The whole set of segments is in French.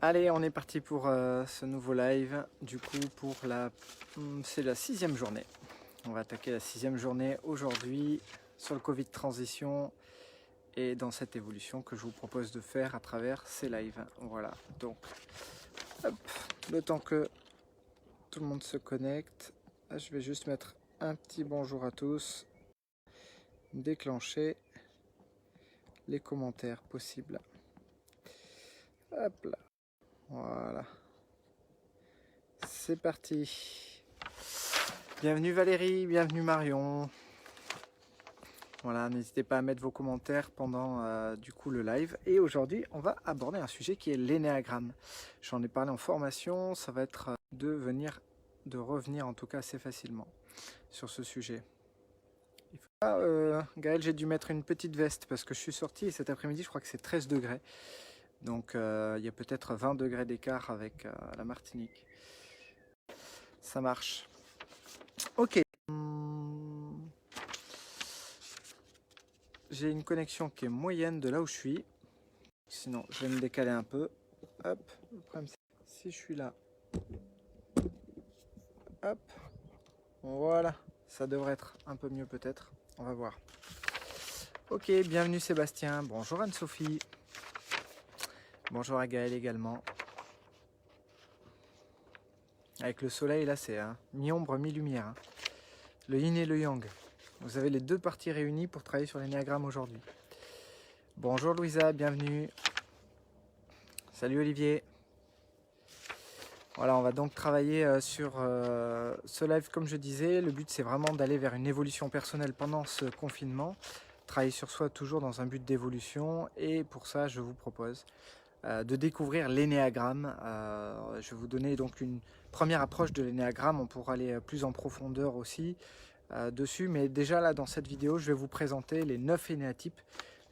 Allez, on est parti pour ce nouveau live. Du coup, c'est la 6e journée. On va attaquer la 6e journée aujourd'hui sur le Covid transition et dans cette évolution que je vous propose de faire à travers ces lives. Voilà, donc hop, le temps que tout le monde se connecte, je vais juste mettre un petit bonjour à tous, déclencher les commentaires possibles. Hop là, voilà. C'est parti. Bienvenue Valérie, bienvenue Marion. Voilà, n'hésitez pas à mettre vos commentaires pendant du coup le live. Et aujourd'hui, on va aborder un sujet qui est l'énéagramme. J'en ai parlé en formation, ça va être de revenir en tout cas assez facilement sur ce sujet. Gaël, j'ai dû mettre une petite veste parce que je suis sorti et cet après-midi, je crois que c'est 13 degrés. Donc il y a peut-être 20 degrés d'écart avec la Martinique. Ça marche. Ok. J'ai une connexion qui est moyenne de là où je suis. Sinon, je vais me décaler un peu. Hop. Le problème, c'est si je suis là. Hop. Voilà. Ça devrait être un peu mieux peut-être. On va voir. Ok, bienvenue Sébastien. Bonjour Anne-Sophie. Bonjour à Gaël également. Avec le soleil, là, c'est mi-ombre, mi-lumière. Le yin et le yang. Vous avez les deux parties réunies pour travailler sur l'énéagramme aujourd'hui. Bonjour Louisa, bienvenue. Salut Olivier. Voilà, on va donc travailler sur ce live comme je disais. Le but c'est vraiment d'aller vers une évolution personnelle pendant ce confinement. Travailler sur soi toujours dans un but d'évolution. Et pour ça, je vous propose de découvrir l'énéagramme. Je vais vous donner donc une première approche de l'énéagramme. On pourra aller plus en profondeur aussi dessus. Mais déjà là, dans cette vidéo, je vais vous présenter les 9 énéatypes,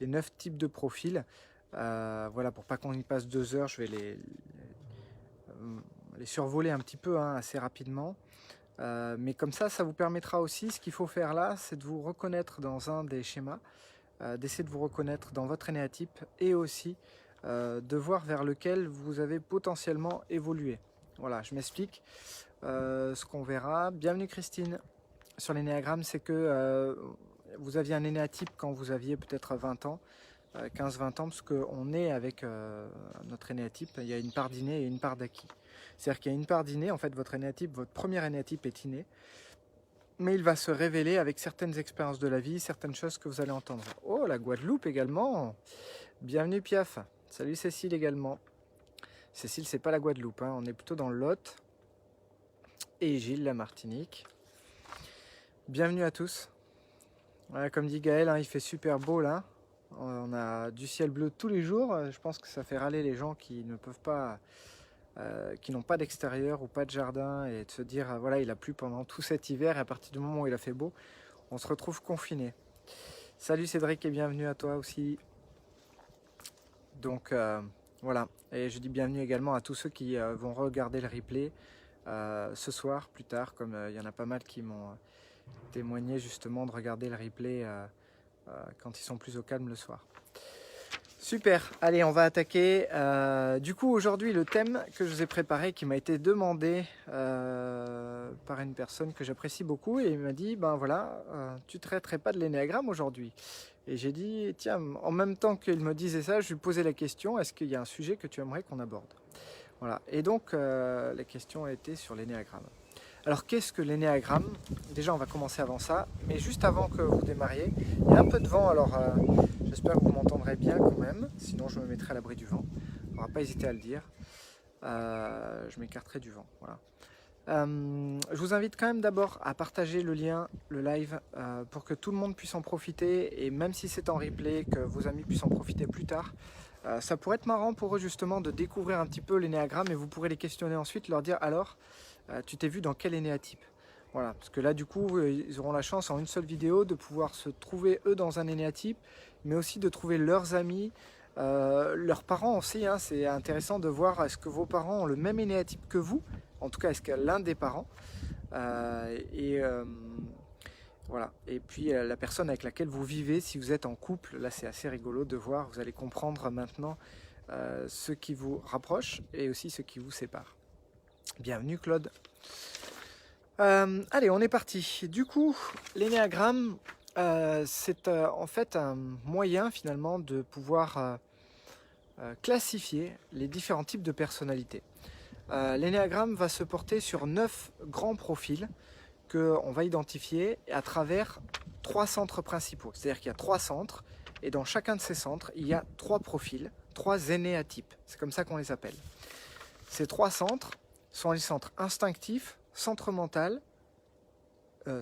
les 9 types de profils. Voilà, pour pas qu'on y passe 2 heures, je vais les survoler un petit peu assez rapidement. Mais comme ça vous permettra aussi, ce qu'il faut faire là, c'est de vous reconnaître dans un des schémas, d'essayer de vous reconnaître dans votre énéatype et aussi de voir vers lequel vous avez potentiellement évolué. Voilà, je m'explique. Ce qu'on verra, bienvenue Christine, sur l'énéagramme, c'est que vous aviez un énéatype quand vous aviez peut-être 20 ans, 15-20 ans, parce qu'on est avec notre énéatype, il y a une part d'inné et une part d'acquis. C'est-à-dire qu'il y a une part d'inné, en fait votre énéatype, votre premier énéatype est inné, mais il va se révéler avec certaines expériences de la vie, certaines choses que vous allez entendre. Oh, la Guadeloupe également. Bienvenue Piaf. Salut Cécile également. Cécile, c'est pas la Guadeloupe, on est plutôt dans le Lot. Et Gilles, la Martinique. Bienvenue à tous. Voilà, comme dit Gaël, il fait super beau là. On a du ciel bleu tous les jours. Je pense que ça fait râler les gens qui ne peuvent pas, qui n'ont pas d'extérieur ou pas de jardin, et de se dire voilà, il a plu pendant tout cet hiver et à partir du moment où il a fait beau, on se retrouve confiné. Salut Cédric et bienvenue à toi aussi. Donc voilà, et je dis bienvenue également à tous ceux qui vont regarder le replay ce soir, plus tard, comme il y en a pas mal qui m'ont témoigné justement de regarder le replay quand ils sont plus au calme le soir. Super, allez, on va attaquer. Du coup, aujourd'hui, le thème que je vous ai préparé, qui m'a été demandé par une personne que j'apprécie beaucoup, et il m'a dit, ben voilà, tu traiterais pas de l'énéagramme aujourd'hui? Et j'ai dit, tiens, en même temps qu'il me disait ça, je lui posais la question, est-ce qu'il y a un sujet que tu aimerais qu'on aborde? Voilà, et donc la question a été sur l'énéagramme. Alors qu'est-ce que l'énéagramme? Déjà on va commencer avant ça, mais juste avant que vous démarriez, il y a un peu de vent, alors j'espère que vous m'entendrez bien quand même, sinon je me mettrai à l'abri du vent. On ne va pas hésiter à le dire, je m'écarterai du vent. Voilà. Je vous invite quand même d'abord à partager le lien, le live, pour que tout le monde puisse en profiter, et même si c'est en replay, que vos amis puissent en profiter plus tard. Ça pourrait être marrant pour eux justement de découvrir un petit peu l'énéagramme, et vous pourrez les questionner ensuite, leur dire alors, tu t'es vu dans quel énéatype? Voilà, parce que là du coup ils auront la chance en une seule vidéo de pouvoir se trouver eux dans un énéatype, mais aussi de trouver leurs amis, leurs parents aussi, c'est intéressant de voir est-ce que vos parents ont le même énéatype que vous, en tout cas est-ce que l'un des parents, voilà. Et puis la personne avec laquelle vous vivez, si vous êtes en couple, là c'est assez rigolo de voir, vous allez comprendre maintenant ce qui vous rapproche et aussi ce qui vous sépare. Bienvenue Claude. Allez, on est parti. Du coup, l'énéagramme, c'est en fait un moyen finalement de pouvoir classifier les différents types de personnalités. L'énéagramme va se porter sur 9 grands profils qu'on va identifier à travers 3 centres principaux. C'est-à-dire qu'il y a 3 centres et dans chacun de ces centres, il y a 3 profils, 3 énéatypes. C'est comme ça qu'on les appelle. Ces 3 centres sont les centres instinctifs, centre mental,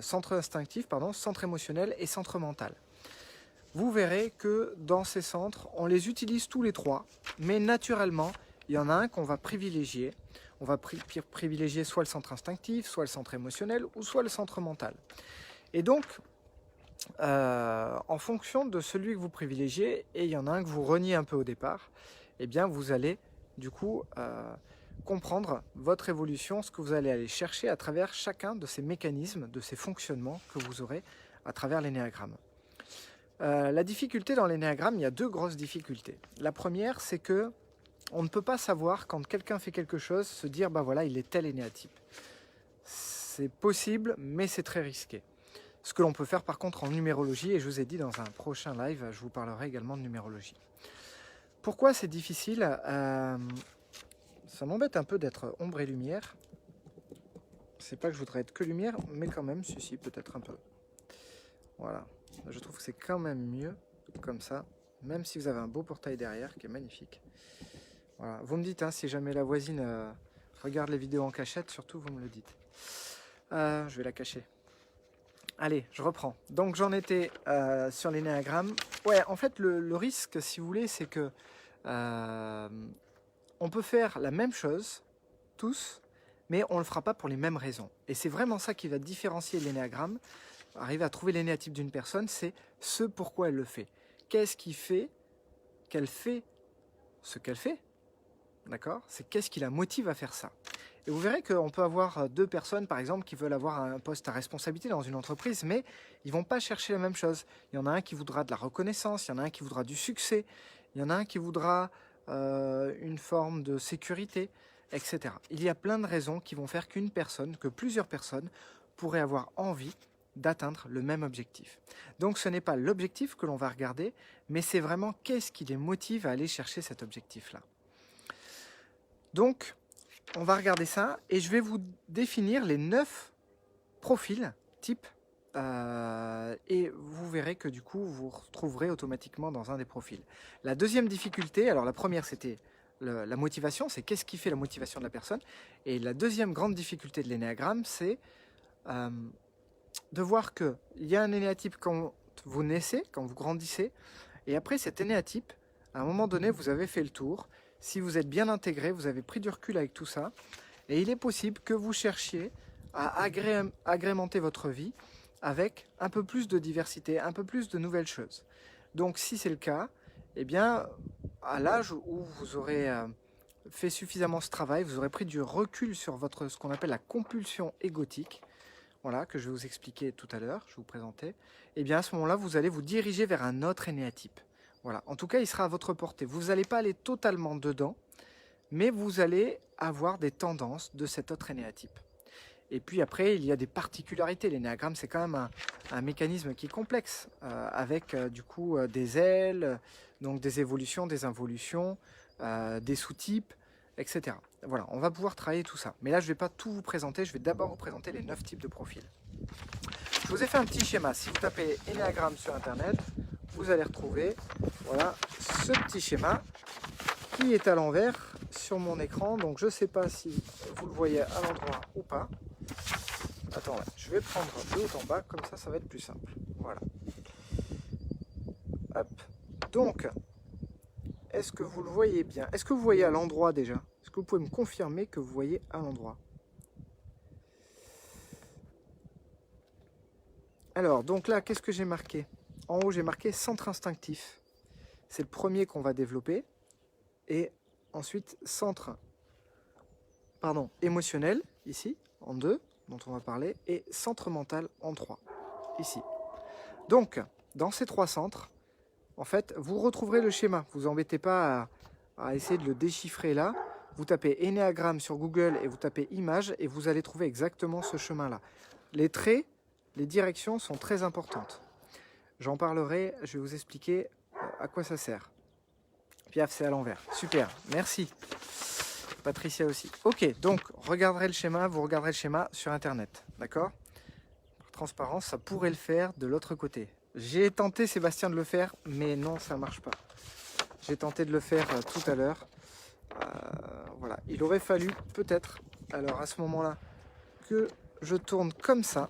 centre instinctif, centre émotionnel et centre mental. Vous verrez que dans ces centres, on les utilise tous les 3, mais naturellement, il y en a un qu'on va privilégier. On va privilégier soit le centre instinctif, soit le centre émotionnel, ou soit le centre mental. Et donc, en fonction de celui que vous privilégiez, et il y en a un que vous reniez un peu au départ, eh bien vous allez du coup comprendre votre évolution, ce que vous allez aller chercher à travers chacun de ces mécanismes, de ces fonctionnements que vous aurez à travers l'énéagramme. La difficulté dans l'énéagramme, il y a 2 grosses difficultés. La première, c'est que on ne peut pas savoir quand quelqu'un fait quelque chose, se dire bah voilà, il est tel énéatype. C'est possible, mais c'est très risqué. Ce que l'on peut faire par contre en numérologie, et je vous ai dit dans un prochain live, je vous parlerai également de numérologie. Pourquoi c'est difficile? Ça m'embête un peu d'être ombre et lumière. C'est pas que je voudrais être que lumière, mais quand même, si, peut-être un peu. Voilà. Je trouve que c'est quand même mieux comme ça, même si vous avez un beau portail derrière qui est magnifique. Voilà. Vous me dites, hein, si jamais la voisine regarde les vidéos en cachette, surtout vous me le dites. Je vais la cacher. Allez, je reprends. Donc j'en étais sur l'énéagramme. Ouais, en fait, le risque, si vous voulez, c'est que on peut faire la même chose, tous, mais on ne le fera pas pour les mêmes raisons. Et c'est vraiment ça qui va différencier l'énéagramme. Arriver à trouver l'énéatype d'une personne, c'est ce pourquoi elle le fait. Qu'est-ce qui fait qu'elle fait ce qu'elle fait? D'accord? C'est qu'est-ce qui la motive à faire ça? Et vous verrez qu'on peut avoir 2 personnes, par exemple, qui veulent avoir un poste à responsabilité dans une entreprise, mais ils ne vont pas chercher la même chose. Il y en a un qui voudra de la reconnaissance, il y en a un qui voudra du succès, il y en a un qui voudra une forme de sécurité, etc. Il y a plein de raisons qui vont faire qu'une personne, que plusieurs personnes, pourraient avoir envie d'atteindre le même objectif. Donc ce n'est pas l'objectif que l'on va regarder, mais c'est vraiment qu'est-ce qui les motive à aller chercher cet objectif-là. Donc, on va regarder ça et je vais vous définir les 9 profils types et vous verrez que du coup vous retrouverez automatiquement dans un des profils. La deuxième difficulté, alors la première c'était la motivation, c'est qu'est-ce qui fait la motivation de la personne, et la deuxième grande difficulté de l'énéagramme, c'est de voir qu'il y a un énéatype quand vous naissez, quand vous grandissez, et après cet énéatype, à un moment donné vous avez fait le tour. Si vous êtes bien intégré, vous avez pris du recul avec tout ça, et il est possible que vous cherchiez à agrémenter votre vie avec un peu plus de diversité, un peu plus de nouvelles choses. Donc si c'est le cas, eh bien, à l'âge où vous aurez fait suffisamment ce travail, vous aurez pris du recul sur ce qu'on appelle la compulsion égotique, voilà, que je vais vous expliquer tout à l'heure, je vais vous présenter, eh bien à ce moment-là, vous allez vous diriger vers un autre énéatype. Voilà. En tout cas, il sera à votre portée. Vous n'allez pas aller totalement dedans, mais vous allez avoir des tendances de cet autre énéatype. Et puis après, il y a des particularités. L'énéagramme, c'est quand même un mécanisme qui est complexe, avec du coup des ailes, donc des évolutions, des involutions, des sous-types, etc. Voilà, on va pouvoir travailler tout ça. Mais là, je ne vais pas tout vous présenter, je vais d'abord vous présenter les 9 types de profils. Je vous ai fait un petit schéma. Si vous tapez énéagramme sur Internet, vous allez retrouver voilà, ce petit schéma qui est à l'envers sur mon écran. Donc je ne sais pas si vous le voyez à l'endroit ou pas. Attends, ouais, je vais prendre de haut en bas, comme ça va être plus simple. Voilà. Hop. Donc, est-ce que vous le voyez bien? Est-ce que vous voyez à l'endroit déjà? Est-ce que vous pouvez me confirmer que vous voyez à l'endroit? Alors, donc là, qu'est-ce que j'ai marqué? En haut, j'ai marqué centre instinctif. C'est le premier qu'on va développer. Et ensuite, centre émotionnel, ici, en 2, dont on va parler. Et centre mental, en 3, ici. Donc, dans ces 3 centres, en fait, vous retrouverez le schéma. Vous embêtez pas à essayer de le déchiffrer là. Vous tapez Ennéagramme sur Google et vous tapez image et vous allez trouver exactement ce chemin-là. Les traits, les directions sont très importantes. J'en parlerai, je vais vous expliquer à quoi ça sert. Piaf, c'est à l'envers. Super, merci. Patricia aussi. Ok, donc regarderez le schéma, vous regarderez le schéma sur Internet, d'accord? Transparence, ça pourrait le faire de l'autre côté. J'ai tenté, Sébastien, de le faire, mais non, ça ne marche pas. J'ai tenté de le faire tout à l'heure. Voilà, il aurait fallu peut-être, alors à ce moment-là, que je tourne comme ça.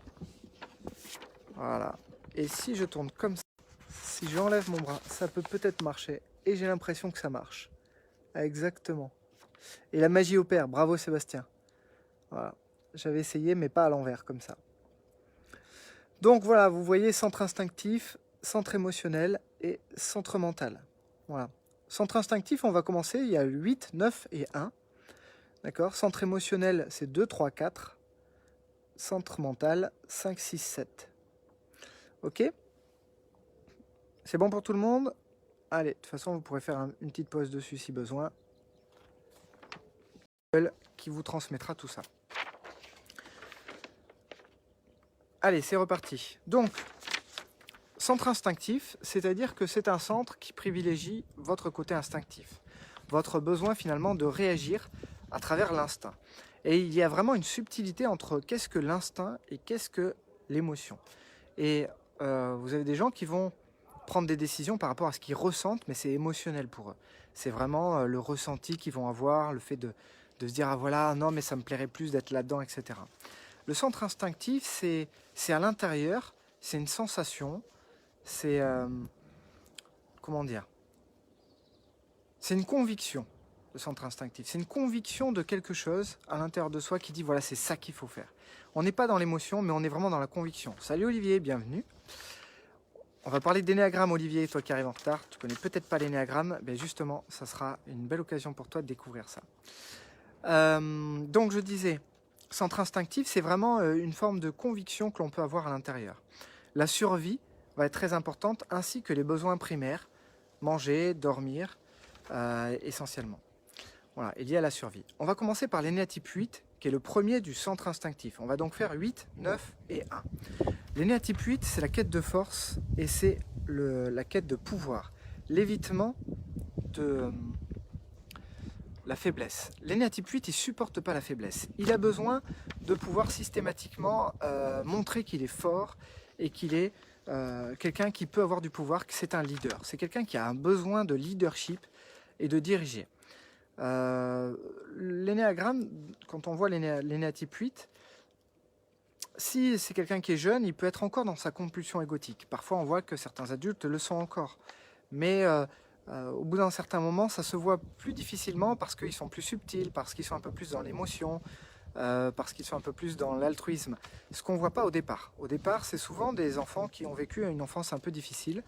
Voilà. Et si je tourne comme ça, si j'enlève mon bras, ça peut peut-être marcher. Et j'ai l'impression que ça marche. Exactement. Et la magie opère. Bravo Sébastien. Voilà. J'avais essayé, mais pas à l'envers, comme ça. Donc voilà, vous voyez, centre instinctif, centre émotionnel et centre mental. Voilà. Centre instinctif, on va commencer. Il y a 8, 9 et 1. D'accord. Centre émotionnel, c'est 2, 3, 4. Centre mental, 5, 6, 7. Ok? C'est bon pour tout le monde? Allez, de toute façon, vous pourrez faire une petite pause dessus si besoin. Qui vous transmettra tout ça. Allez, c'est reparti. Donc, centre instinctif, c'est-à-dire que c'est un centre qui privilégie votre côté instinctif. Votre besoin finalement de réagir à travers l'instinct. Et il y a vraiment une subtilité entre qu'est-ce que l'instinct et qu'est-ce que l'émotion. Et vous avez des gens qui vont prendre des décisions par rapport à ce qu'ils ressentent, mais c'est émotionnel pour eux. C'est vraiment le ressenti qu'ils vont avoir, le fait de se dire « Ah voilà, non mais ça me plairait plus d'être là-dedans, etc. » Le centre instinctif, c'est à l'intérieur, c'est une sensation, c'est... comment dire? C'est une conviction, le centre instinctif. C'est une conviction de quelque chose à l'intérieur de soi qui dit « Voilà, c'est ça qu'il faut faire. » On n'est pas dans l'émotion, mais on est vraiment dans la conviction. Salut Olivier, bienvenue. On va parler d'énéagramme, Olivier, toi qui arrives en retard. Tu connais peut-être pas l'énéagramme, mais justement, ça sera une belle occasion pour toi de découvrir ça. Donc je disais, centre instinctif, c'est vraiment une forme de conviction que l'on peut avoir à l'intérieur. La survie va être très importante, ainsi que les besoins primaires, manger, dormir, essentiellement. Voilà, il y a la survie. On va commencer par l'énéatype 8, qui est le premier du centre instinctif. On va donc faire 8, 9 et 1. L'énéatype 8, c'est la quête de force et c'est la quête de pouvoir. L'évitement de la faiblesse. L'énéatype 8, il ne supporte pas la faiblesse. Il a besoin de pouvoir systématiquement montrer qu'il est fort et qu'il est quelqu'un qui peut avoir du pouvoir, que c'est un leader. C'est quelqu'un qui a un besoin de leadership et de diriger. L'énéagramme, quand on voit l'énéatype 8, si c'est quelqu'un qui est jeune, il peut être encore dans sa compulsion égotique. Parfois, on voit que certains adultes le sont encore. Mais au bout d'un certain moment, ça se voit plus difficilement parce qu'ils sont plus subtils, parce qu'ils sont un peu plus dans l'émotion, parce qu'ils sont un peu plus dans l'altruisme. Ce qu'on ne voit pas au départ. Au départ, c'est souvent des enfants qui ont vécu une enfance un peu difficile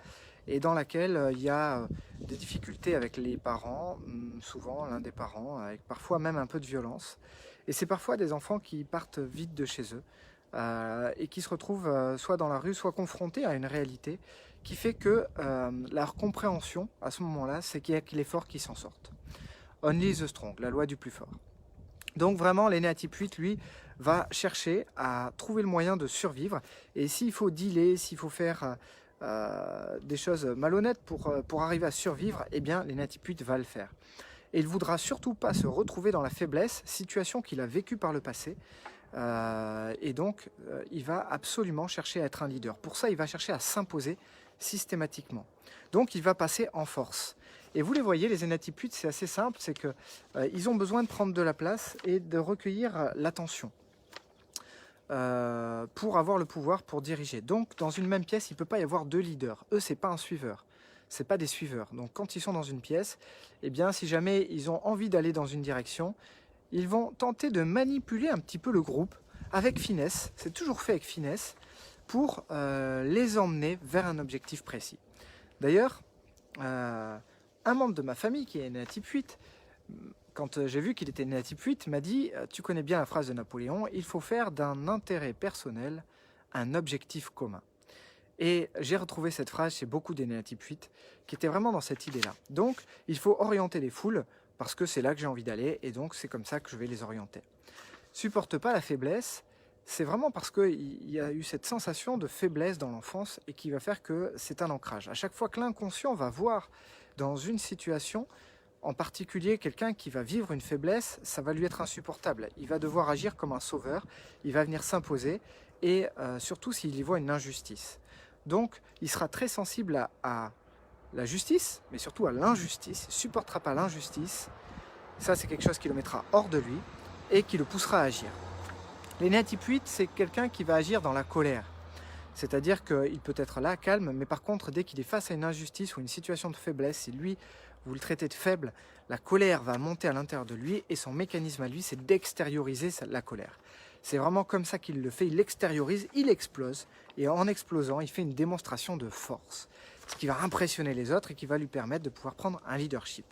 et dans laquelle il y a des difficultés avec les parents, souvent l'un des parents, avec parfois même un peu de violence. Et c'est parfois des enfants qui partent vite de chez eux. Et qui se retrouvent soit dans la rue, soit confrontés à une réalité qui fait que leur compréhension à ce moment-là, c'est qu'il y a que les forts qui s'en sortent. Only the strong, la loi du plus fort. Donc vraiment, l'énéatype 8, lui, va chercher à trouver le moyen de survivre. Et s'il faut dealer, s'il faut faire des choses malhonnêtes pour arriver à survivre, eh bien l'énéatype 8 va le faire. Et il ne voudra surtout pas se retrouver dans la faiblesse, situation qu'il a vécue par le passé. Et donc, il va absolument chercher à être un leader. Pour ça, il va chercher à s'imposer systématiquement. Donc, il va passer en force. Et vous les voyez, les énéatypes 8, c'est assez simple, c'est qu'ils ont besoin de prendre de la place et de recueillir l'attention pour avoir le pouvoir pour diriger. Donc, dans une même pièce, il ne peut pas y avoir deux leaders. Eux, ce n'est pas un suiveur. Ce n'est pas des suiveurs. Donc, quand ils sont dans une pièce, eh bien, si jamais ils ont envie d'aller dans une direction, ils vont tenter de manipuler un petit peu le groupe avec finesse, c'est toujours fait avec finesse, pour les emmener vers un objectif précis. D'ailleurs, un membre de ma famille qui est énéatype 8, quand j'ai vu qu'il était énéatype 8, m'a dit « Tu connais bien la phrase de Napoléon, il faut faire d'un intérêt personnel un objectif commun ». Et j'ai retrouvé cette phrase chez beaucoup d'énéatypes 8 qui était vraiment dans cette idée-là. Donc, il faut orienter les foules parce que c'est là que j'ai envie d'aller et donc c'est comme ça que je vais les orienter. Supporte pas la faiblesse, c'est vraiment parce qu'il y a eu cette sensation de faiblesse dans l'enfance et qui va faire que c'est un ancrage. À chaque fois que l'inconscient va voir dans une situation, en particulier quelqu'un qui va vivre une faiblesse, ça va lui être insupportable. Il va devoir agir comme un sauveur, il va venir s'imposer et surtout s'il y voit une injustice. Donc il sera très sensible à la justice, mais surtout à l'injustice, il ne supportera pas l'injustice. Ça c'est quelque chose qui le mettra hors de lui et qui le poussera à agir. L'énéatype 8, c'est quelqu'un qui va agir dans la colère. C'est-à-dire qu'il peut être là, calme, mais par contre, dès qu'il est face à une injustice ou une situation de faiblesse, si lui, vous le traitez de faible, la colère va monter à l'intérieur de lui et son mécanisme à lui, c'est d'extérioriser la colère. C'est vraiment comme ça qu'il le fait, il l'extériorise, il explose, et en explosant, il fait une démonstration de force, ce qui va impressionner les autres et qui va lui permettre de pouvoir prendre un leadership.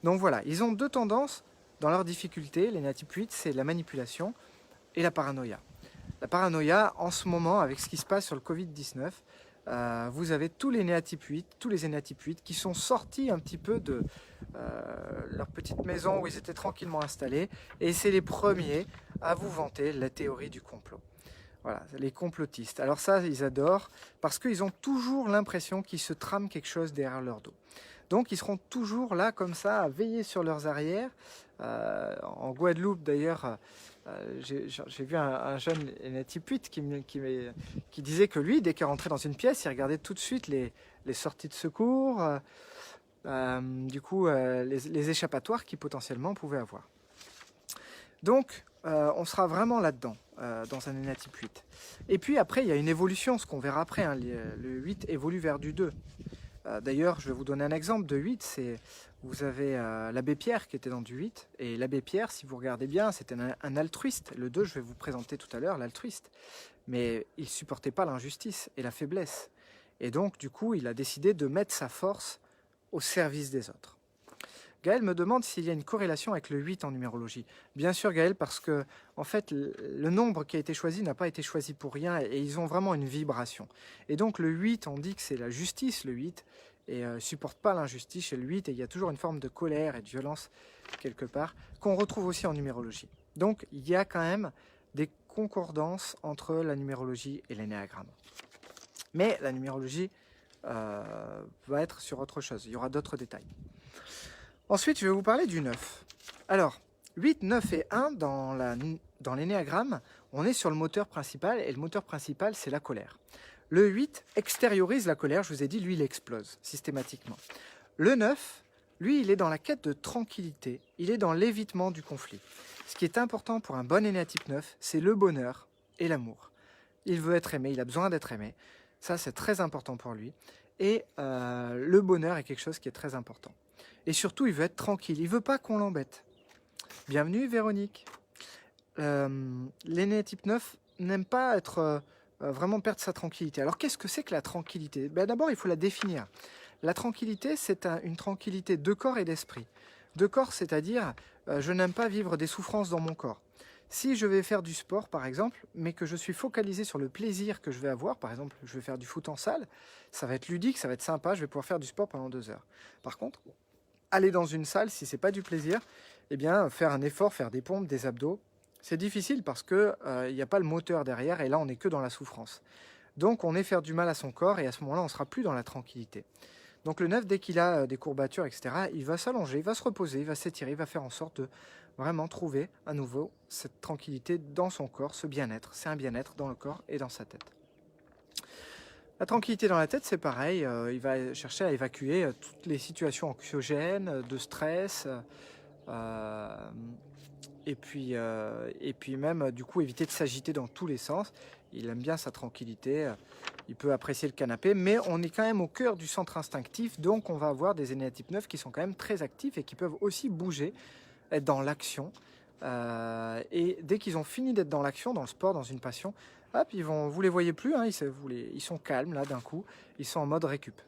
Donc voilà, ils ont deux tendances dans leurs difficultés, l'énéatype 8, c'est la manipulation et la paranoïa. La paranoïa, en ce moment, avec ce qui se passe sur le Covid-19, vous avez tous les énéatypes 8, tous les énéatypes 8 qui sont sortis un petit peu de leur petite maison où ils étaient tranquillement installés, et c'est les premiers à vous vanter la théorie du complot. Voilà, les complotistes. Alors ça, ils adorent, parce qu'ils ont toujours l'impression qu'il se trame quelque chose derrière leur dos. Donc ils seront toujours là, comme ça, à veiller sur leurs arrières. En Guadeloupe, d'ailleurs, j'ai vu un jeune énéatype 8 qui disait que lui, dès qu'il rentrait dans une pièce, il regardait tout de suite les sorties de secours, les échappatoires qu'il potentiellement pouvait avoir. Donc, on sera vraiment là-dedans, dans un énéatype 8. Et puis après, il y a une évolution, ce qu'on verra après, hein, le 8 évolue vers du 2. D'ailleurs, je vais vous donner un exemple de 8, vous avez l'abbé Pierre qui était dans du 8, et l'abbé Pierre, si vous regardez bien, c'était un altruiste. Le 2, je vais vous présenter tout à l'heure, l'altruiste. Mais il ne supportait pas l'injustice et la faiblesse. Et donc, du coup, il a décidé de mettre sa force au service des autres. Gaël me demande s'il y a une corrélation avec le 8 en numérologie. Bien sûr, Gaël, parce que en fait, le nombre qui a été choisi n'a pas été choisi pour rien et ils ont vraiment une vibration. Et donc le 8, on dit que c'est la justice, le 8, et ne supporte pas l'injustice chez le 8, et il y a toujours une forme de colère et de violence quelque part, qu'on retrouve aussi en numérologie. Donc il y a quand même des concordances entre la numérologie et l'énéagramme. Mais la numérologie va être sur autre chose, il y aura d'autres détails. Ensuite, je vais vous parler du 9. Alors, 8, 9 et 1, dans l'énéagramme, on est sur le moteur principal, et le moteur principal, c'est la colère. Le 8 extériorise la colère, je vous ai dit, lui, il explose systématiquement. Le 9, lui, il est dans la quête de tranquillité, il est dans l'évitement du conflit. Ce qui est important pour un bon énéatype 9, c'est le bonheur et l'amour. Il veut être aimé, il a besoin d'être aimé. Ça, c'est très important pour lui. Et le bonheur est quelque chose qui est très important. Et surtout, il veut être tranquille. Il ne veut pas qu'on l'embête. Bienvenue, Véronique. L'énéatype 9 n'aime pas être vraiment perdre sa tranquillité. Alors, qu'est-ce que c'est que la tranquillité? D'abord, il faut la définir. La tranquillité, c'est une tranquillité de corps et d'esprit. De corps, c'est-à-dire, je n'aime pas vivre des souffrances dans mon corps. Si je vais faire du sport, par exemple, mais que je suis focalisé sur le plaisir que je vais avoir, par exemple, je vais faire du foot en salle, ça va être ludique, ça va être sympa, je vais pouvoir faire du sport pendant 2 heures. Par contre, aller dans une salle, si c'est pas du plaisir, eh bien, faire un effort, faire des pompes, des abdos, c'est difficile parce que il n'y a pas le moteur derrière, et là, on n'est que dans la souffrance. Donc, on est faire du mal à son corps, et à ce moment-là, on ne sera plus dans la tranquillité. Donc, le 9, dès qu'il a des courbatures, etc., il va s'allonger, il va se reposer, il va s'étirer, il va faire en sorte de vraiment trouver à nouveau cette tranquillité dans son corps, ce bien-être. C'est un bien-être dans le corps et dans sa tête. La tranquillité dans la tête, c'est pareil. Il va chercher à évacuer toutes les situations anxiogènes, de stress, et puis même, du coup, éviter de s'agiter dans tous les sens. Il aime bien sa tranquillité. Il peut apprécier le canapé, mais on est quand même au cœur du centre instinctif, donc on va avoir des énéatypes 9 qui sont quand même très actifs et qui peuvent aussi bouger, être dans l'action. Et dès qu'ils ont fini d'être dans l'action, dans le sport, dans une passion, hop, vous les voyez plus, hein, ils sont calmes là d'un coup, ils sont en mode récup.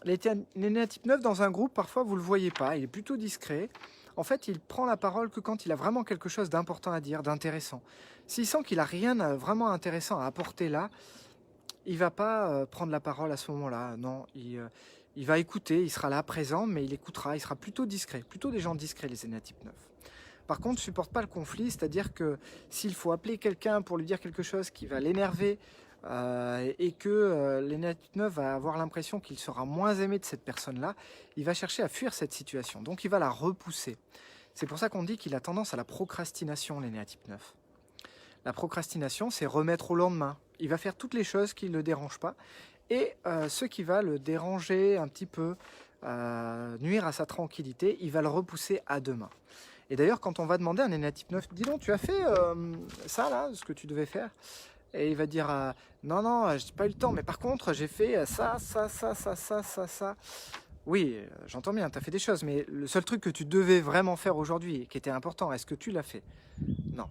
L'énéatype 9 dans un groupe, parfois vous le voyez pas, il est plutôt discret. en fait, il prend la parole que quand il a vraiment quelque chose d'important à dire, d'intéressant. S'il sent qu'il n'a rien vraiment intéressant à apporter là, il ne va pas prendre la parole à ce moment-là. Non, il va écouter, il sera là présent, mais il écoutera, il sera plutôt discret, plutôt des gens discrets, les énéatypes 9. Par contre, ne supporte pas le conflit, c'est-à-dire que s'il faut appeler quelqu'un pour lui dire quelque chose qui va l'énerver et que l'énéatype 9 va avoir l'impression qu'il sera moins aimé de cette personne-là, il va chercher à fuir cette situation, donc il va la repousser. C'est pour ça qu'on dit qu'il a tendance à la procrastination, l'énéatype 9. La procrastination, c'est remettre au lendemain. Il va faire toutes les choses qui ne le dérangent pas, et ce qui va le déranger un petit peu, nuire à sa tranquillité, il va le repousser à demain. Et d'ailleurs, quand on va demander à un énéatype 9, dis donc, tu as fait ça là, ce que tu devais faire? Et il va dire, non, non, je n'ai pas eu le temps, mais par contre, j'ai fait ça. Oui, j'entends bien, tu as fait des choses, mais le seul truc que tu devais vraiment faire aujourd'hui, qui était important, est-ce que tu l'as fait? Non.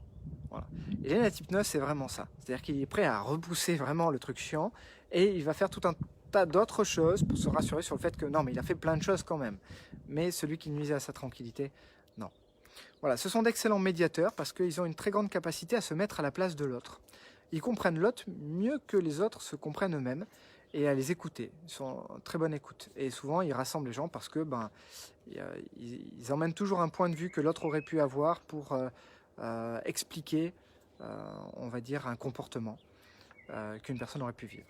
Voilà. Et l'énéatype 9, c'est vraiment ça. C'est-à-dire qu'il est prêt à repousser vraiment le truc chiant, et il va faire tout un tas d'autres choses pour se rassurer sur le fait que non, mais il a fait plein de choses quand même. Mais celui qui nuisait à sa tranquillité, non. Voilà, ce sont d'excellents médiateurs parce qu'ils ont une très grande capacité à se mettre à la place de l'autre. Ils comprennent l'autre mieux que les autres se comprennent eux-mêmes et à les écouter. Ils sont en très bonne écoute. Et souvent, ils rassemblent les gens parce que ils emmènent toujours un point de vue que l'autre aurait pu avoir pour expliquer, on va dire, un comportement qu'une personne aurait pu vivre.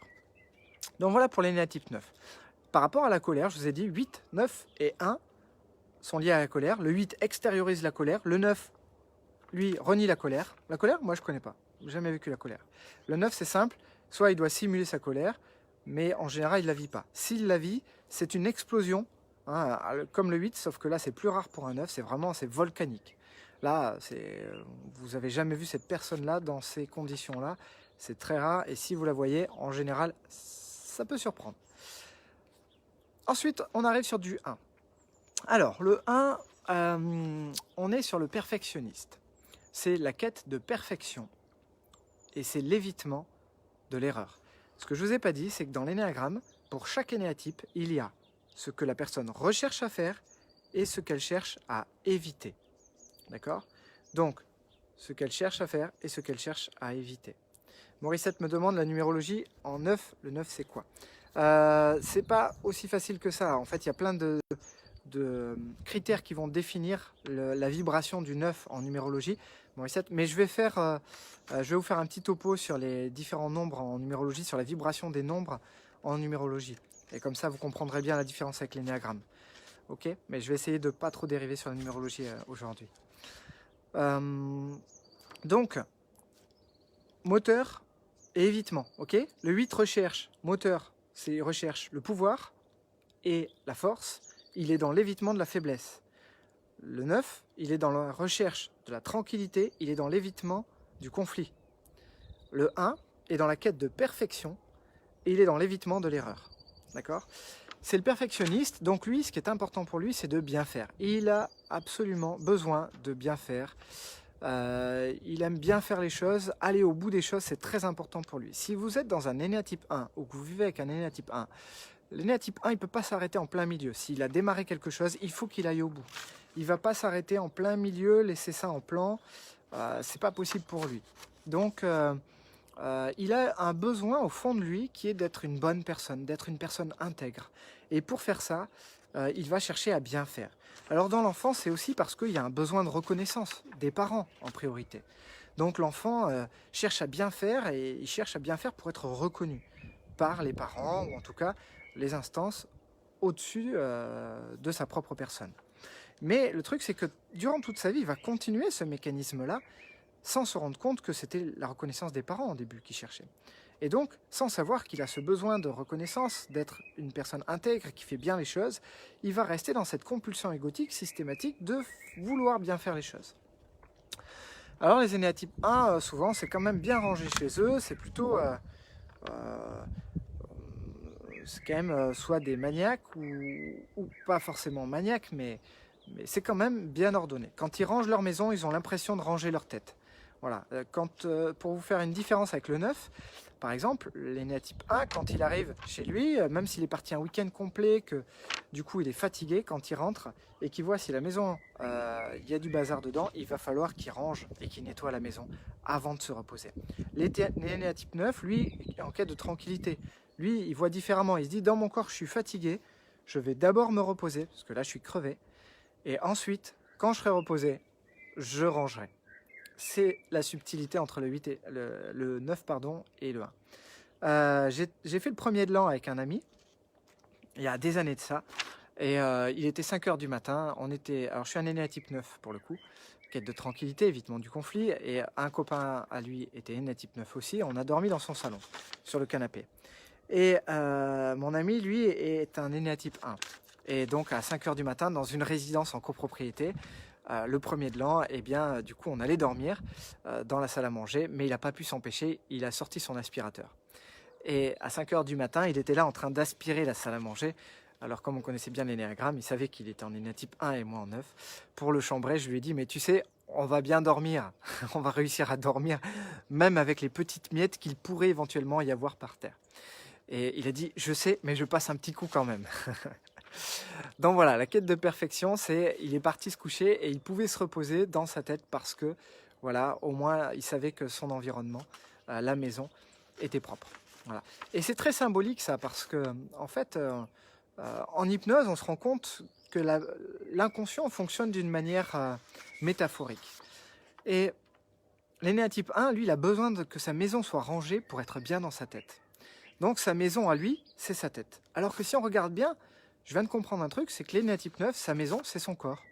Donc voilà pour l'énéatype 9. Par rapport à la colère, je vous ai dit 8, 9 et 1 sont liés à la colère. Le 8 extériorise la colère. Le 9, lui, renie la colère. La colère, moi, je ne connais pas. Je n'ai jamais vécu la colère. Le 9, c'est simple. Soit il doit simuler sa colère, mais en général, il ne la vit pas. S'il la vit, c'est une explosion, hein, comme le 8, sauf que là, c'est plus rare pour un 9. C'est volcanique. Là, vous n'avez jamais vu cette personne-là dans ces conditions-là. C'est très rare. Et si vous la voyez, en général, ça peut surprendre. Ensuite, on arrive sur du 1. Alors, le 1, on est sur le perfectionniste. C'est la quête de perfection et c'est l'évitement de l'erreur. Ce que je ne vous ai pas dit, c'est que dans l'énéagramme, pour chaque énéatype, il y a ce que la personne recherche à faire et ce qu'elle cherche à éviter. D'accord? Donc, ce qu'elle cherche à faire et ce qu'elle cherche à éviter. Morissette me demande la numérologie en 9. Le 9, c'est quoi? C'est pas aussi facile que ça. En fait, il y a plein de critères qui vont définir la vibration du 9 en numérologie. Mais je vais vous faire un petit topo sur les différents nombres en numérologie, sur la vibration des nombres en numérologie. Et comme ça, vous comprendrez bien la différence avec l'énéagramme. Ok? Mais je vais essayer de ne pas trop dériver sur la numérologie aujourd'hui. Donc, moteur et évitement. Ok? Le 8 recherche, moteur, c'est recherche le pouvoir et la force. Il est dans l'évitement de la faiblesse. Le 9, il est dans la recherche de la tranquillité, il est dans l'évitement du conflit. Le 1 est dans la quête de perfection et il est dans l'évitement de l'erreur. D'accord? C'est le perfectionniste, donc lui, ce qui est important pour lui, c'est de bien faire. Il a absolument besoin de bien faire. Il aime bien faire les choses, aller au bout des choses, c'est très important pour lui. Si vous êtes dans un énéatype 1 ou que vous vivez avec un énéatype 1, l'énéatype 1, il ne peut pas s'arrêter en plein milieu. S'il a démarré quelque chose, il faut qu'il aille au bout. Il ne va pas s'arrêter en plein milieu, laisser ça en plan. C'est pas possible pour lui. Donc, il a un besoin au fond de lui qui est d'être une bonne personne, d'être une personne intègre. Et pour faire ça, il va chercher à bien faire. Alors dans l'enfance, c'est aussi parce qu'il y a un besoin de reconnaissance des parents en priorité. Donc l'enfant cherche à bien faire et il cherche à bien faire pour être reconnu par les parents ou en tout cas les instances au-dessus de sa propre personne. Mais le truc, c'est que durant toute sa vie, il va continuer ce mécanisme-là sans se rendre compte que c'était la reconnaissance des parents au début qu'il cherchait. Et donc, sans savoir qu'il a ce besoin de reconnaissance, d'être une personne intègre qui fait bien les choses, il va rester dans cette compulsion égotique systématique de vouloir bien faire les choses. Alors les énéatypes 1, souvent, c'est quand même bien rangé chez eux, c'est plutôt... c'est quand même soit des maniaques ou pas forcément maniaques, mais c'est quand même bien ordonné. Quand ils rangent leur maison, ils ont l'impression de ranger leur tête. Voilà. Pour vous faire une différence avec le 9, par exemple, l'énéatype 1, quand il arrive chez lui, même s'il est parti un week-end complet, que du coup il est fatigué, quand il rentre et qu'il voit si la maison, il y a du bazar dedans, il va falloir qu'il range et qu'il nettoie la maison avant de se reposer. L'énéatype 9, lui, est en quête de tranquillité. Lui, il voit différemment. Il se dit, dans mon corps, je suis fatigué, je vais d'abord me reposer, parce que là, je suis crevé. Et ensuite, quand je serai reposé, je rangerai. C'est la subtilité entre le 9 pardon, et le 1. J'ai fait le premier de l'an avec un ami, il y a des années de ça, et il était 5 h du matin, alors je suis un énéatype 9 pour le coup, quête de tranquillité, évitement du conflit, et un copain à lui était énéatype 9 aussi, on a dormi dans son salon, sur le canapé. Et mon ami, lui, est un énéatype 1, et donc à 5 h du matin, dans une résidence en copropriété, le premier de l'an, eh bien, du coup, on allait dormir dans la salle à manger, mais il n'a pas pu s'empêcher, il a sorti son aspirateur. Et à 5 h du matin, il était là en train d'aspirer la salle à manger. Alors, comme on connaissait bien l'énéagramme, il savait qu'il était en énéatype 1 et moi en 9. Pour le chambrer, je lui ai dit, mais tu sais, on va bien dormir, on va réussir à dormir, même avec les petites miettes qu'il pourrait éventuellement y avoir par terre. Et il a dit, je sais, mais je passe un petit coup quand même. Donc voilà, la quête de perfection, c'est il est parti se coucher et il pouvait se reposer dans sa tête parce que, voilà, au moins il savait que son environnement, la maison, était propre. Voilà. Et c'est très symbolique ça parce que, en fait, en hypnose, on se rend compte que l'inconscient fonctionne d'une manière métaphorique. Et l'énéatype 1, lui, il a besoin que sa maison soit rangée pour être bien dans sa tête. Donc sa maison à lui, c'est sa tête. Alors que si on regarde bien, je viens de comprendre un truc, c'est que l'énéatype 9, sa maison, c'est son corps.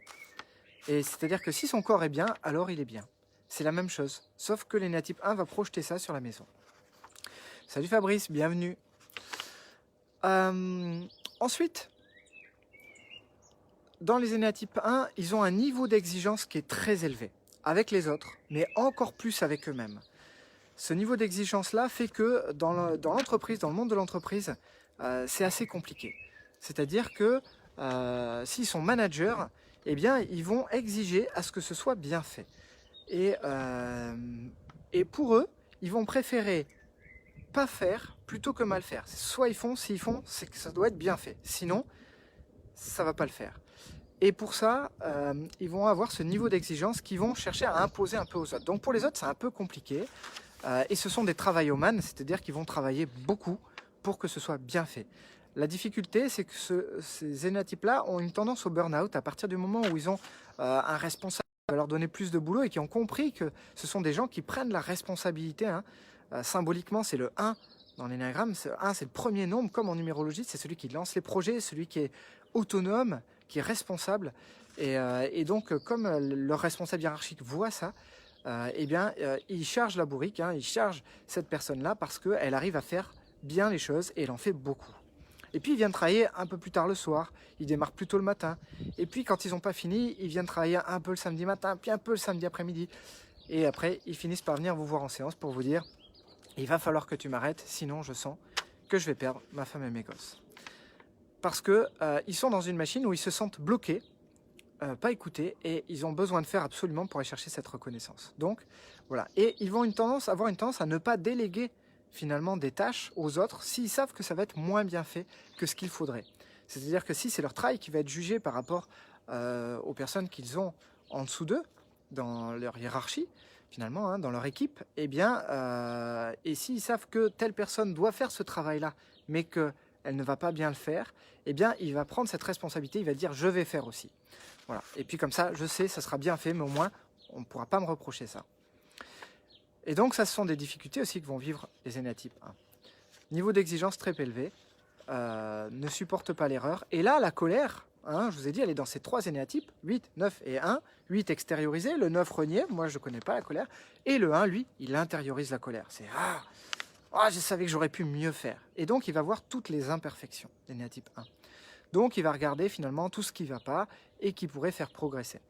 Et c'est-à-dire que si son corps est bien, alors il est bien. C'est la même chose, sauf que l'énéatype 1 va projeter ça sur la maison. Salut Fabrice, bienvenue. Ensuite, dans les énéatypes 1, ils ont un niveau d'exigence qui est très élevé, avec les autres, mais encore plus avec eux-mêmes. Ce niveau d'exigence-là fait que dans l'entreprise, dans le monde de l'entreprise, c'est assez compliqué. C'est-à-dire que s'ils sont managers, eh bien, ils vont exiger à ce que ce soit bien fait. Et pour eux, ils vont préférer pas faire plutôt que mal faire. Soit ils font, s'ils font, c'est que ça doit être bien fait. Sinon, ça va pas le faire. Et pour ça, ils vont avoir ce niveau d'exigence qu'ils vont chercher à imposer un peu aux autres. Donc pour les autres, c'est un peu compliqué. Et ce sont des travaillomanes, c'est-à-dire qu'ils vont travailler beaucoup pour que ce soit bien fait. La difficulté, c'est que ces énéatypes-là ont une tendance au burn-out à partir du moment où ils ont un responsable qui va leur donner plus de boulot et qui ont compris que ce sont des gens qui prennent la responsabilité. Hein. Symboliquement, c'est le 1 dans l'énéagramme. 1, c'est le premier nombre, comme en numérologie, c'est celui qui lance les projets, celui qui est autonome, qui est responsable. Et donc, comme leur responsable hiérarchique voit ça, eh bien, il charge la bourrique, hein, il charge cette personne-là parce qu'elle arrive à faire bien les choses et elle en fait beaucoup. Et puis, ils viennent travailler un peu plus tard le soir, ils démarrent plus tôt le matin. Et puis, quand ils n'ont pas fini, ils viennent travailler un peu le samedi matin, puis un peu le samedi après-midi. Et après, ils finissent par venir vous voir en séance pour vous dire « Il va falloir que tu m'arrêtes, sinon je sens que je vais perdre ma femme et mes gosses. » Parce qu'ils sont dans une machine où ils se sentent bloqués, pas écoutés, et ils ont besoin de faire absolument pour aller chercher cette reconnaissance. Donc, voilà. Et ils vont avoir une tendance à ne pas déléguer finalement des tâches aux autres s'ils savent que ça va être moins bien fait que ce qu'il faudrait. C'est-à-dire que si c'est leur travail qui va être jugé par rapport aux personnes qu'ils ont en dessous d'eux, dans leur hiérarchie, finalement, hein, dans leur équipe, eh bien, et s'ils savent que telle personne doit faire ce travail-là, mais qu'elle ne va pas bien le faire, eh bien, il va prendre cette responsabilité, il va dire « je vais faire aussi ». Voilà. Et puis comme ça, je sais, ça sera bien fait, mais au moins, on ne pourra pas me reprocher ça. Et donc, ça, ce sont des difficultés aussi que vont vivre les énéatypes 1. Niveau d'exigence très élevé, ne supporte pas l'erreur. Et là, la colère, hein, je vous ai dit, elle est dans ces 3 énéatypes, 8, 9 et 1. 8 extériorisé, le 9 renié, moi je ne connais pas la colère. Et le 1, lui, il intériorise la colère. C'est « Ah, je savais que j'aurais pu mieux faire ». Et donc, il va voir toutes les imperfections, l'énéatype 1. Donc, il va regarder finalement tout ce qui ne va pas et qui pourrait faire progresser.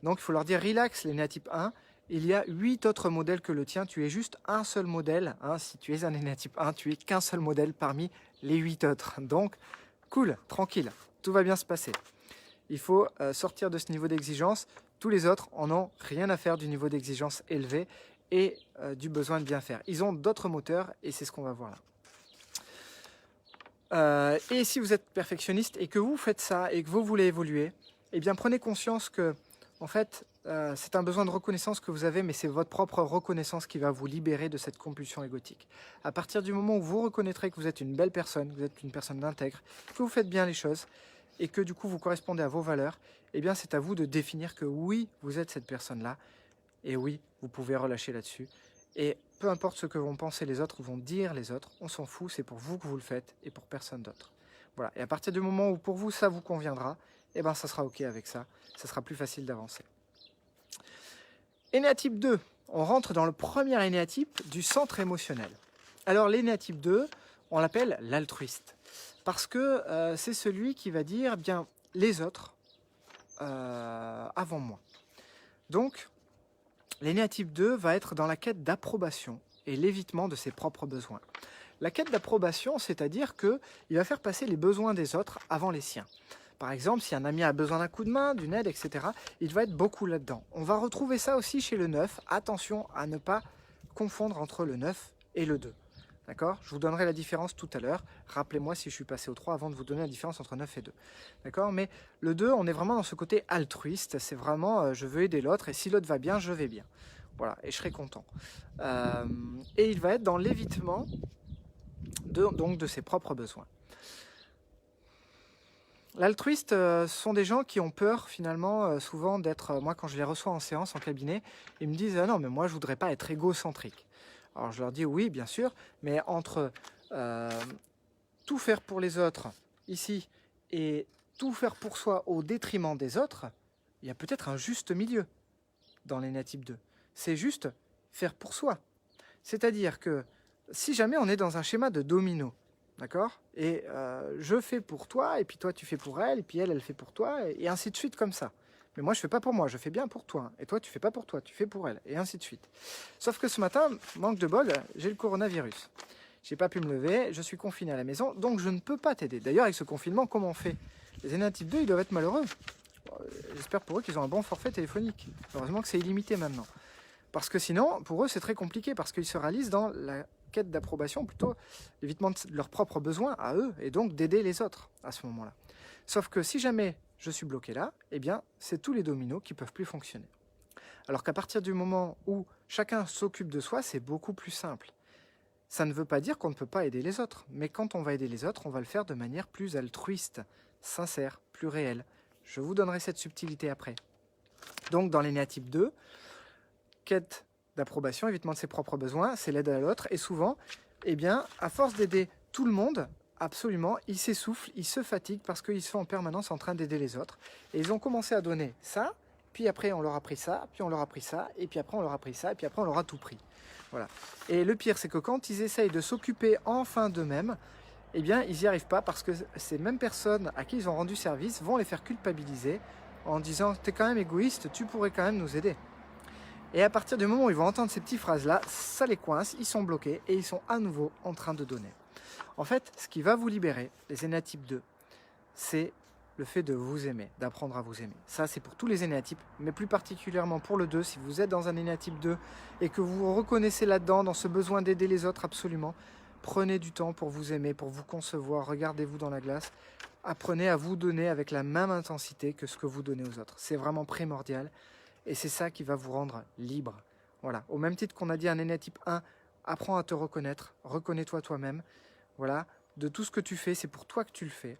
Donc, il faut leur dire, relax, l'énéatype 1, il y a 8 autres modèles que le tien, tu es juste un seul modèle. Hein, si tu es un énéatype 1, tu es qu'un seul modèle parmi les 8 autres. Donc, cool, tranquille, tout va bien se passer. Il faut sortir de ce niveau d'exigence. Tous les autres en ont rien à faire du niveau d'exigence élevé. et du besoin de bien faire. Ils ont d'autres moteurs et c'est ce qu'on va voir là. Et si vous êtes perfectionniste et que vous faites ça et que vous voulez évoluer, eh bien prenez conscience que en fait c'est un besoin de reconnaissance que vous avez, mais c'est votre propre reconnaissance qui va vous libérer de cette compulsion égotique. À partir du moment où vous reconnaîtrez que vous êtes une belle personne, que vous êtes une personne d'intègre, que vous faites bien les choses et que du coup vous correspondez à vos valeurs, eh bien c'est à vous de définir que oui, vous êtes cette personne-là et oui, vous pouvez relâcher là-dessus. Et peu importe ce que vont penser les autres, vont dire les autres, on s'en fout, c'est pour vous que vous le faites et pour personne d'autre. Voilà. Et à partir du moment où pour vous ça vous conviendra, eh ben ça sera ok avec ça, ça sera plus facile d'avancer. Énéatype 2, on rentre dans le premier énéatype du centre émotionnel. Alors l'énéatype 2, on l'appelle l'altruiste, parce que c'est celui qui va dire bien les autres avant moi. Donc l'énéatype 2 va être dans la quête d'approbation et l'évitement de ses propres besoins. La quête d'approbation, c'est-à-dire qu'il va faire passer les besoins des autres avant les siens. Par exemple, si un ami a besoin d'un coup de main, d'une aide, etc., il va être beaucoup là-dedans. On va retrouver ça aussi chez le 9. Attention à ne pas confondre entre le 9 et le 2. D'accord ? Je vous donnerai la différence tout à l'heure. Rappelez-moi si je suis passé au 3 avant de vous donner la différence entre 9 et 2. D'accord ? Mais le 2, on est vraiment dans ce côté altruiste. C'est vraiment je veux aider l'autre et si l'autre va bien, je vais bien. Voilà, et je serai content. Et il va être dans l'évitement donc de ses propres besoins. L'altruiste sont des gens qui ont peur finalement souvent d'être, moi quand je les reçois en séance, en cabinet, ils me disent ah non mais moi je voudrais pas être égocentrique. Alors je leur dis oui bien sûr, mais entre tout faire pour les autres ici et tout faire pour soi au détriment des autres, il y a peut-être un juste milieu dans l'énéatype 2. C'est juste faire pour soi. C'est-à-dire que si jamais on est dans un schéma de domino, d'accord ? Et je fais pour toi, et puis toi tu fais pour elle, et puis elle fait pour toi, et ainsi de suite comme ça. Mais moi je fais pas pour moi, je fais bien pour toi. Et toi tu fais pas pour toi, tu fais pour elle, et ainsi de suite. Sauf que ce matin, manque de bol, j'ai le coronavirus. J'ai pas pu me lever, je suis confiné à la maison, donc je ne peux pas t'aider. D'ailleurs avec ce confinement, comment on fait ? Les énéatypes 2, ils doivent être malheureux. J'espère pour eux qu'ils ont un bon forfait téléphonique. Heureusement que c'est illimité maintenant. Parce que sinon, pour eux, c'est très compliqué, parce qu'ils se réalisent dans la quête d'approbation, plutôt l'évitement de leurs propres besoins à eux, et donc d'aider les autres à ce moment-là. Sauf que si jamais je suis bloqué là, eh bien, c'est tous les dominos qui ne peuvent plus fonctionner. Alors qu'à partir du moment où chacun s'occupe de soi, c'est beaucoup plus simple. Ça ne veut pas dire qu'on ne peut pas aider les autres, mais quand on va aider les autres, on va le faire de manière plus altruiste, sincère, plus réelle. Je vous donnerai cette subtilité après. Donc dans l'énéatype 2, quête d'approbation, évitement de ses propres besoins, c'est l'aide à l'autre. Et souvent, eh bien, à force d'aider tout le monde, absolument, ils s'essoufflent, ils se fatiguent parce qu'ils sont en permanence en train d'aider les autres. Et ils ont commencé à donner ça, puis après on leur a pris ça, puis on leur a pris ça, et puis après on leur a pris ça, et puis après on leur a tout pris. Voilà. Et le pire, c'est que quand ils essayent de s'occuper enfin d'eux-mêmes, eh bien, ils n'y arrivent pas parce que ces mêmes personnes à qui ils ont rendu service vont les faire culpabiliser en disant « t'es quand même égoïste, tu pourrais quand même nous aider ». Et à partir du moment où ils vont entendre ces petites phrases-là, ça les coince, ils sont bloqués et ils sont à nouveau en train de donner. En fait, ce qui va vous libérer, les énéatypes 2, c'est le fait de vous aimer, d'apprendre à vous aimer. Ça, c'est pour tous les énéatypes, mais plus particulièrement pour le 2. Si vous êtes dans un énéatype 2 et que vous vous reconnaissez là-dedans, dans ce besoin d'aider les autres absolument, prenez du temps pour vous aimer, pour vous concevoir, regardez-vous dans la glace, apprenez à vous donner avec la même intensité que ce que vous donnez aux autres. C'est vraiment primordial. Et c'est ça qui va vous rendre libre. Voilà. Au même titre qu'on a dit un énéatype 1, apprends à te reconnaître, reconnais-toi toi-même. Voilà. De tout ce que tu fais, c'est pour toi que tu le fais.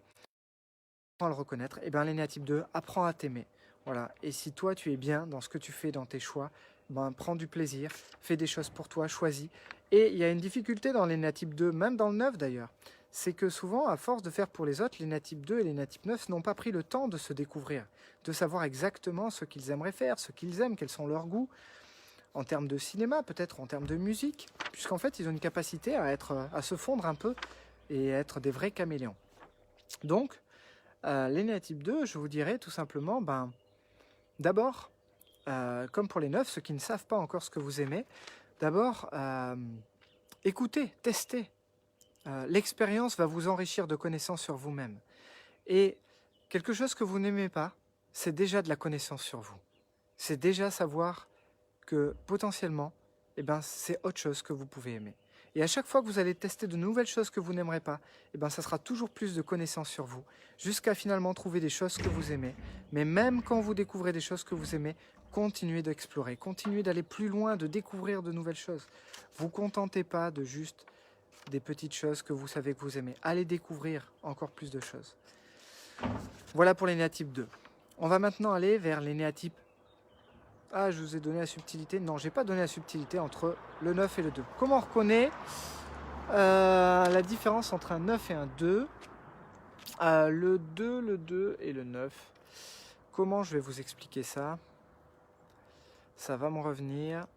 Apprends à le reconnaître. Et bien l'énéatype 2, apprends à t'aimer. Voilà. Et si toi tu es bien dans ce que tu fais, dans tes choix, ben prends du plaisir, fais des choses pour toi, choisis. Et il y a une difficulté dans l'énéatype 2, même dans le 9 d'ailleurs. C'est que souvent, à force de faire pour les autres, l'énéatype 2 et l'énéatype 9 n'ont pas pris le temps de se découvrir, de savoir exactement ce qu'ils aimeraient faire, ce qu'ils aiment, quels sont leurs goûts, en termes de cinéma, peut-être en termes de musique, puisqu'en fait, ils ont une capacité à se fondre un peu et à être des vrais caméléons. Donc, l'énéatype 2, je vous dirais tout simplement, d'abord, comme pour les 9, ceux qui ne savent pas encore ce que vous aimez, d'abord, écoutez, testez. L'expérience va vous enrichir de connaissances sur vous-même. Et quelque chose que vous n'aimez pas, c'est déjà de la connaissance sur vous. C'est déjà savoir que potentiellement, eh ben, c'est autre chose que vous pouvez aimer. Et à chaque fois que vous allez tester de nouvelles choses que vous n'aimerez pas, eh ben, ça sera toujours plus de connaissances sur vous, jusqu'à finalement trouver des choses que vous aimez. Mais même quand vous découvrez des choses que vous aimez, continuez d'explorer, continuez d'aller plus loin, de découvrir de nouvelles choses. Vous contentez pas de juste des petites choses que vous savez que vous aimez. Allez découvrir encore plus de choses. Voilà pour l'énéatype 2. On va maintenant aller vers l'énéatype. Ah, je vous ai donné la subtilité. Non, j'ai pas donné la subtilité entre le 9 et le 2. Comment on reconnaît la différence entre un 9 et un 2? Le 2 et le 9. Comment je vais vous expliquer ça? Ça va me revenir.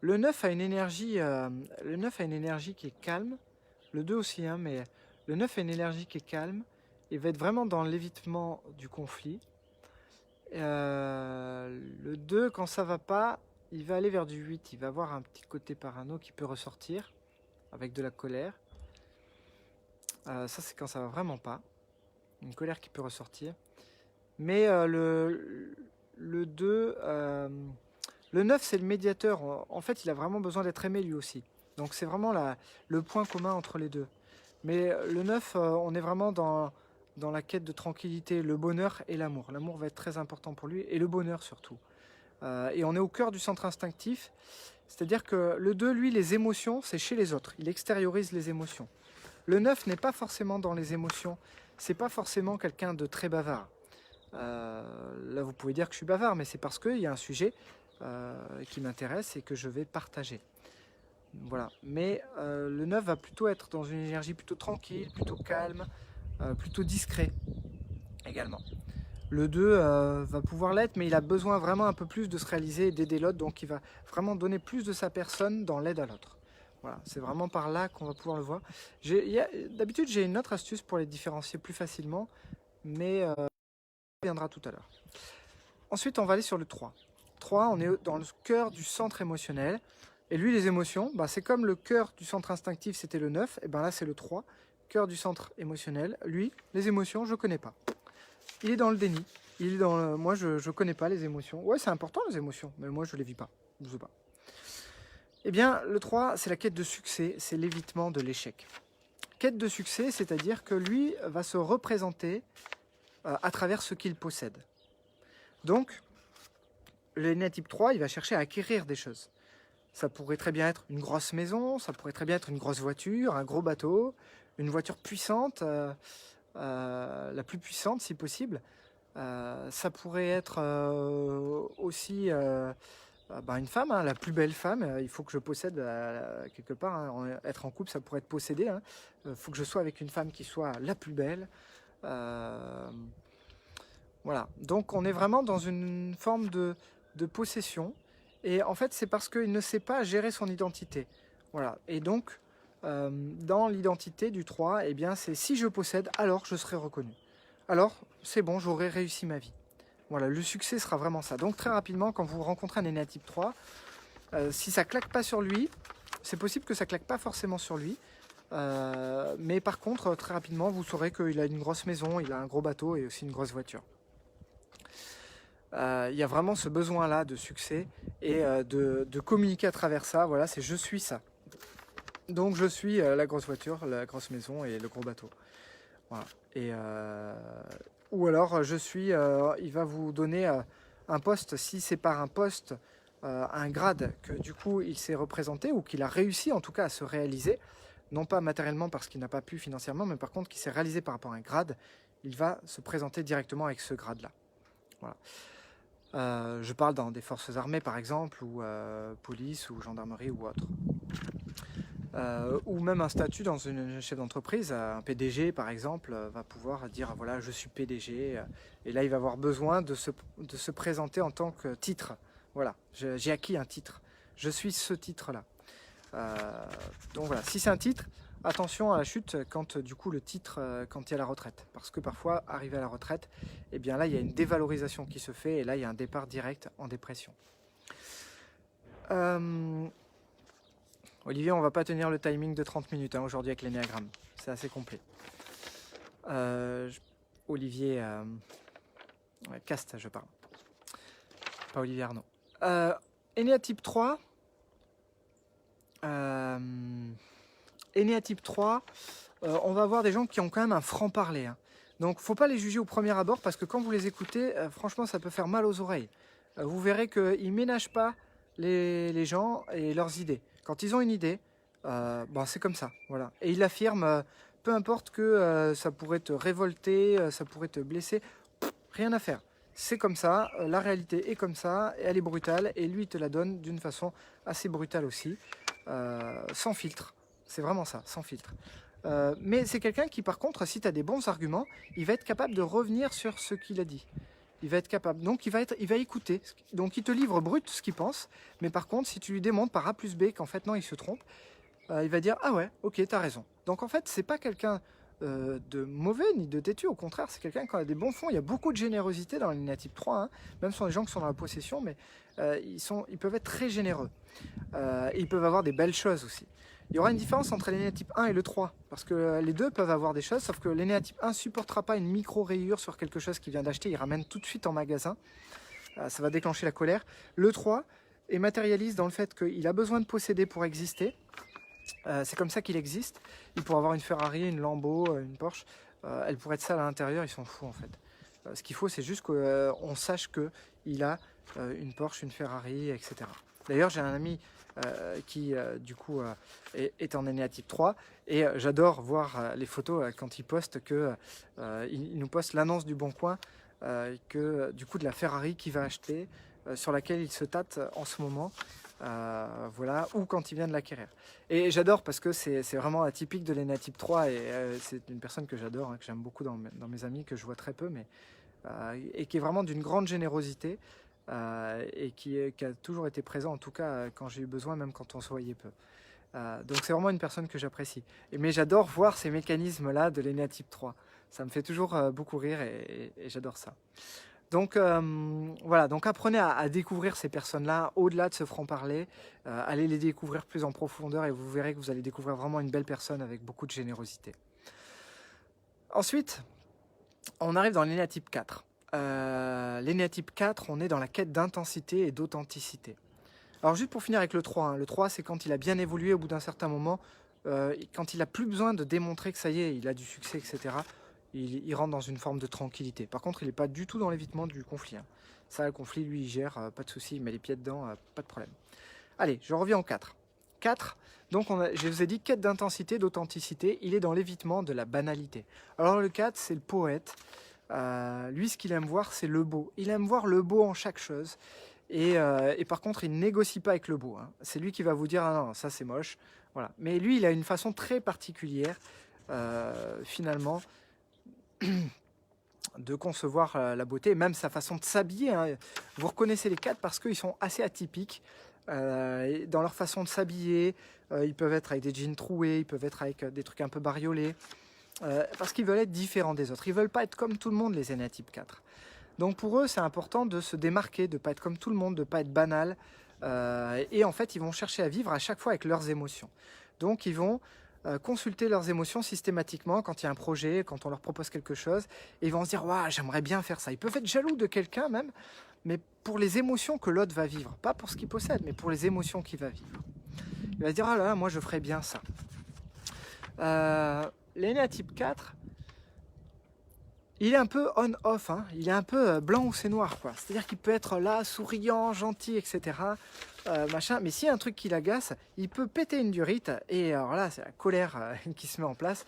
Le 9 a une énergie, qui est calme. Le 2 aussi, hein, mais le 9 a une énergie qui est calme. Il va être vraiment dans l'évitement du conflit. Le 2, quand ça va pas, il va aller vers du 8. Il va avoir un petit côté parano qui peut ressortir avec de la colère. Ça, c'est quand ça va vraiment pas. Une colère qui peut ressortir. Mais le 2, le 9, c'est le médiateur. En fait, il a vraiment besoin d'être aimé lui aussi. Donc c'est vraiment le point commun entre les deux. Mais le 9, on est vraiment dans la quête de tranquillité, le bonheur et l'amour. L'amour va être très important pour lui, et le bonheur surtout. Et on est au cœur du centre instinctif, c'est-à-dire que le 2, lui, les émotions, c'est chez les autres. Il extériorise les émotions. Le 9 n'est pas forcément dans les émotions, c'est pas forcément quelqu'un de très bavard. Là, vous pouvez dire que je suis bavard, mais c'est parce qu'il y a un sujet qui m'intéresse et que je vais partager. Voilà. Mais le 9 va plutôt être dans une énergie plutôt tranquille, plutôt calme, plutôt discret également. Le 2 va pouvoir l'être, mais il a besoin vraiment un peu plus de se réaliser et d'aider l'autre, donc il va vraiment donner plus de sa personne dans l'aide à l'autre. Voilà, c'est vraiment par là qu'on va pouvoir le voir. D'habitude, j'ai une autre astuce pour les différencier plus facilement, mais on reviendra tout à l'heure. Ensuite, on va aller sur le 3. 3, on est dans le cœur du centre émotionnel. Et lui, les émotions, bah, c'est comme le cœur du centre instinctif, c'était le 9, et ben là, c'est le 3, cœur du centre émotionnel. Lui, les émotions, je ne connais pas. Il est dans le déni. Il est dans le... Moi, je ne connais pas les émotions. Ouais, c'est important, les émotions, mais moi, je ne les vis pas. Je ne sais pas. Eh bien, le 3, c'est la quête de succès, c'est l'évitement de l'échec. Quête de succès, c'est-à-dire que lui va se représenter à travers ce qu'il possède. Donc, l'énéatype 3, il va chercher à acquérir des choses. Ça pourrait très bien être une grosse maison, ça pourrait très bien être une grosse voiture, un gros bateau, une voiture puissante, la plus puissante si possible. Ça pourrait être aussi une femme, hein, la plus belle femme. Il faut que je possède quelque part. Hein. Être en couple, ça pourrait être possédé. Hein. Faut que je sois avec une femme qui soit la plus belle. Voilà. Donc on est vraiment dans une forme de possession. Et en fait, c'est parce qu'il ne sait pas gérer son identité. Voilà. Et donc, dans l'identité du 3, eh bien, c'est si je possède, alors je serai reconnu. Alors, c'est bon, j'aurai réussi ma vie. Voilà, le succès sera vraiment ça. Donc, très rapidement, quand vous rencontrez un énéatype 3, si ça claque pas sur lui, c'est possible que ça claque pas forcément sur lui. Mais par contre, très rapidement, vous saurez qu'il a une grosse maison, il a un gros bateau et aussi une grosse voiture. Il y a vraiment ce besoin-là de succès et de communiquer à travers ça. Voilà, c'est je suis ça. Donc je suis la grosse voiture, la grosse maison et le gros bateau. Voilà. Et, ou alors je suis, il va vous donner un poste, si c'est par un poste, un grade que du coup il s'est représenté ou qu'il a réussi en tout cas à se réaliser, non pas matériellement parce qu'il n'a pas pu financièrement, mais par contre qu'il s'est réalisé par rapport à un grade, il va se présenter directement avec ce grade-là. Voilà. Je parle dans des forces armées par exemple, ou police, ou gendarmerie ou autre. Ou même un statut dans une chef d'entreprise, un PDG par exemple, va pouvoir dire voilà je suis PDG, et là il va avoir besoin de se présenter en tant que titre. Voilà, j'ai acquis un titre, je suis ce titre-là. Donc voilà, si c'est un titre, attention à la chute quand du coup le titre, quand il y a la retraite, parce que parfois arrivé à la retraite, et bien là il y a une dévalorisation qui se fait et là il y a un départ direct en dépression. Olivier, on va pas tenir le timing de 30 minutes hein, aujourd'hui avec l'énéagramme, c'est assez complet. Olivier, Cast, je parle. Pas Olivier Arnaud. Énéatype 3. Énéatype 3, on va avoir des gens qui ont quand même un franc-parler. Hein. Donc, faut pas les juger au premier abord parce que quand vous les écoutez, franchement, ça peut faire mal aux oreilles. Vous verrez qu'ils ne ménagent pas les gens et leurs idées. Quand ils ont une idée, bon, c'est comme ça. Voilà. Et ils l'affirment, peu importe que ça pourrait te révolter, ça pourrait te blesser, rien à faire. C'est comme ça, la réalité est comme ça, et elle est brutale, et lui il te la donne d'une façon assez brutale aussi, sans filtre. C'est vraiment ça, sans filtre. Mais c'est quelqu'un qui, par contre, si tu as des bons arguments, il va être capable de revenir sur ce qu'il a dit. Il va être capable. Donc, il va écouter. Donc, il te livre brut ce qu'il pense. Mais par contre, si tu lui démontres par A plus B qu'en fait, non, il se trompe, il va dire « Ah ouais, ok, t'as raison ». Donc, en fait, c'est pas quelqu'un de mauvais ni de têtu. Au contraire, c'est quelqu'un qui a des bons fonds. Il y a beaucoup de générosité dans l'énéatype 3. Hein. Même sur les gens qui sont dans la possession, mais ils peuvent être très généreux. Et ils peuvent avoir des belles choses aussi. Il y aura une différence entre l'énéatype 1 et le 3, parce que les deux peuvent avoir des choses, sauf que l'énéatype 1 ne supportera pas une micro-rayure sur quelque chose qu'il vient d'acheter, il ramène tout de suite en magasin, ça va déclencher la colère. Le 3 est matérialiste dans le fait qu'il a besoin de posséder pour exister, c'est comme ça qu'il existe. Il pourrait avoir une Ferrari, une Lambo, une Porsche, elle pourrait être sale à l'intérieur, ils s'en foutent en fait. Ce qu'il faut, c'est juste qu'on sache qu'il a une Porsche, une Ferrari, etc. D'ailleurs, j'ai un ami qui du coup est en énéatype 3 et j'adore voir les photos quand il poste il nous poste l'annonce du Bon Coin que du coup de la Ferrari qu'il va acheter sur laquelle il se tâte en ce moment voilà, ou quand il vient de l'acquérir. Et j'adore parce que c'est vraiment atypique de l'énéatype 3 et c'est une personne que j'adore, hein, que j'aime beaucoup dans mes amis, que je vois très peu, mais et qui est vraiment d'une grande générosité. Et qui a toujours été présent, en tout cas quand j'ai eu besoin, même quand on se voyait peu. Donc c'est vraiment une personne que j'apprécie. Mais j'adore voir ces mécanismes-là de l'énéatype 3. Ça me fait toujours beaucoup rire et j'adore ça. Donc voilà, donc apprenez à découvrir ces personnes-là, au-delà de ce franc-parler. Allez les découvrir plus en profondeur et vous verrez que vous allez découvrir vraiment une belle personne avec beaucoup de générosité. Ensuite, on arrive dans l'énéatype 4. L'énéatype 4, on est dans la quête d'intensité et d'authenticité. Alors juste pour finir avec le 3, hein, le 3 c'est quand il a bien évolué au bout d'un certain moment, quand il n'a plus besoin de démontrer que ça y est, il a du succès, etc. Il rentre dans une forme de tranquillité. Par contre, il n'est pas du tout dans l'évitement du conflit. Hein. Ça, le conflit, lui, il gère, pas de souci, il met les pieds dedans, pas de problème. Allez, je reviens au 4. 4, donc je vous ai dit quête d'intensité, d'authenticité, il est dans l'évitement de la banalité. Alors le 4, c'est le poète. Lui, ce qu'il aime voir, c'est le beau. Il aime voir le beau en chaque chose. Et par contre, il ne négocie pas avec le beau. Hein. C'est lui qui va vous dire « Ah non, ça c'est moche. » Voilà. Mais lui, il a une façon très particulière, finalement, de concevoir la beauté. Même sa façon de s'habiller. Hein. Vous reconnaissez les 4 parce qu'ils sont assez atypiques. Dans leur façon de s'habiller, ils peuvent être avec des jeans troués, ils peuvent être avec des trucs un peu bariolés. Parce qu'ils veulent être différents des autres. Ils ne veulent pas être comme tout le monde, les énéatypes 4. Donc pour eux, c'est important de se démarquer, de ne pas être comme tout le monde, de ne pas être banal. Et en fait, ils vont chercher à vivre à chaque fois avec leurs émotions. Donc ils vont consulter leurs émotions systématiquement quand il y a un projet, quand on leur propose quelque chose. Et ils vont se dire « Waouh, j'aimerais bien faire ça ». Ils peuvent être jaloux de quelqu'un même, mais pour les émotions que l'autre va vivre. Pas pour ce qu'il possède, mais pour les émotions qu'il va vivre. Il va se dire « Ah là là, moi je ferais bien ça ». L'énéatype 4, il est un peu on-off, hein. Il est un peu blanc ou c'est noir, quoi. C'est-à-dire qu'il peut être là, souriant, gentil, etc. Machin. Mais s'il y a un truc qui l'agace, il peut péter une durite. Et alors là, c'est la colère qui se met en place.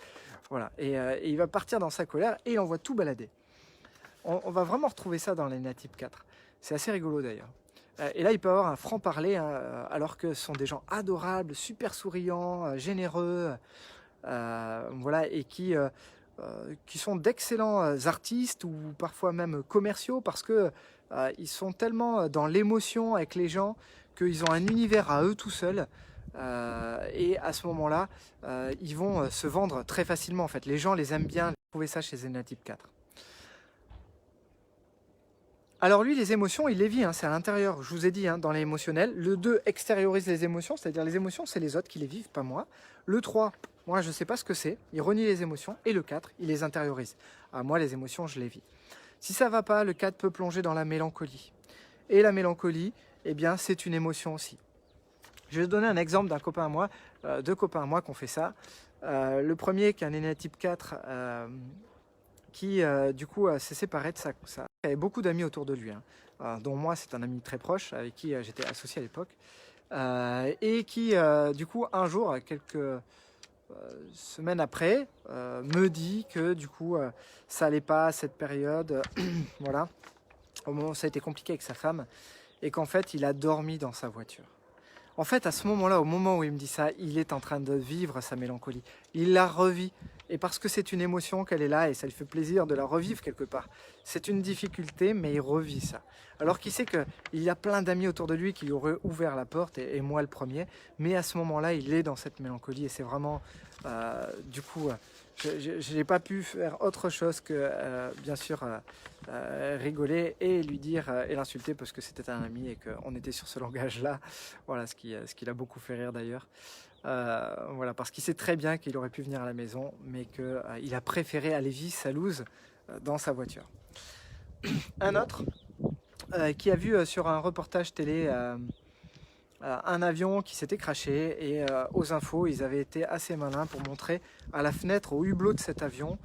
Voilà. Et il va partir dans sa colère et il envoie tout balader. On va vraiment retrouver ça dans l'énéatype 4. C'est assez rigolo d'ailleurs. Et là, il peut avoir un franc-parler, hein, alors que ce sont des gens adorables, super souriants, généreux. Voilà, et qui sont d'excellents artistes ou parfois même commerciaux parce que ils sont tellement dans l'émotion avec les gens qu'ils ont un univers à eux tout seuls et à ce moment-là ils vont se vendre très facilement en fait. Les gens les aiment bien. Vous trouvez ça chez Énéatype 4. Alors lui, les émotions, il les vit, hein, c'est à l'intérieur. Je vous ai dit, hein, dans l'émotionnel. Le 2 extériorise les émotions, c'est-à-dire les émotions, c'est les autres qui les vivent, pas moi. Le 3, moi, je ne sais pas ce que c'est. Il renie les émotions. Et le 4, il les intériorise. Ah, moi, les émotions, je les vis. Si ça ne va pas, le 4 peut plonger dans la mélancolie. Et la mélancolie, eh bien, c'est une émotion aussi. Je vais donner un exemple d'un copain à moi, deux copains à moi qui ont fait ça. Le premier, qui est un énéatype 4, qui du coup s'est séparé de ça. Il avait beaucoup d'amis autour de lui, hein, dont moi, c'est un ami très proche, avec qui j'étais associé à l'époque. Et qui, du coup, un jour, quelques semaines après, me dit que du coup, ça allait pas à cette période, voilà, au moment où ça a été compliqué avec sa femme, et qu'en fait, il a dormi dans sa voiture. En fait, à ce moment-là, au moment où il me dit ça, il est en train de vivre sa mélancolie. Il la revit. Et parce que c'est une émotion qu'elle est là et ça lui fait plaisir de la revivre quelque part. C'est une difficulté, mais il revit ça. Alors qu'il sait qu'il y a plein d'amis autour de lui qui lui auraient ouvert la porte, et moi le premier. Mais à ce moment-là, il est dans cette mélancolie et c'est vraiment, du coup, je n'ai pas pu faire autre chose que, bien sûr, rigoler et lui dire et l'insulter parce que c'était un ami et qu'on était sur ce langage-là. Voilà, ce qui l'a beaucoup fait rire d'ailleurs. Voilà, parce qu'il sait très bien qu'il aurait pu venir à la maison, mais qu'il a préféré aller vivre sa loose dans sa voiture. Un autre qui a vu sur un reportage télé un avion qui s'était crashé et aux infos, ils avaient été assez malins pour montrer à la fenêtre, au hublot de cet avion,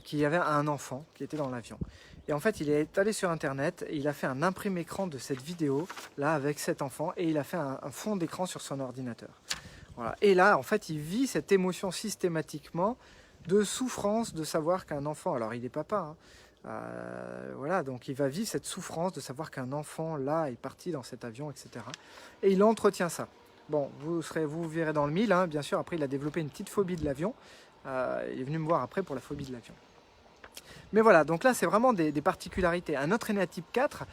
qu'il y avait un enfant qui était dans l'avion. Et en fait, il est allé sur internet et il a fait un imprimé écran de cette vidéo là avec cet enfant et il a fait un fond d'écran sur son ordinateur. Voilà. Et là, en fait, il vit cette émotion systématiquement de souffrance de savoir qu'un enfant, alors il est papa, hein, voilà, donc il va vivre cette souffrance de savoir qu'un enfant là est parti dans cet avion, etc. Et il entretient ça. Bon, vous verrez dans le mille, hein, bien sûr. Après, il a développé une petite phobie de l'avion. Il est venu me voir après pour la phobie de l'avion. Mais voilà, donc là, c'est vraiment des particularités. Un autre énéatype 4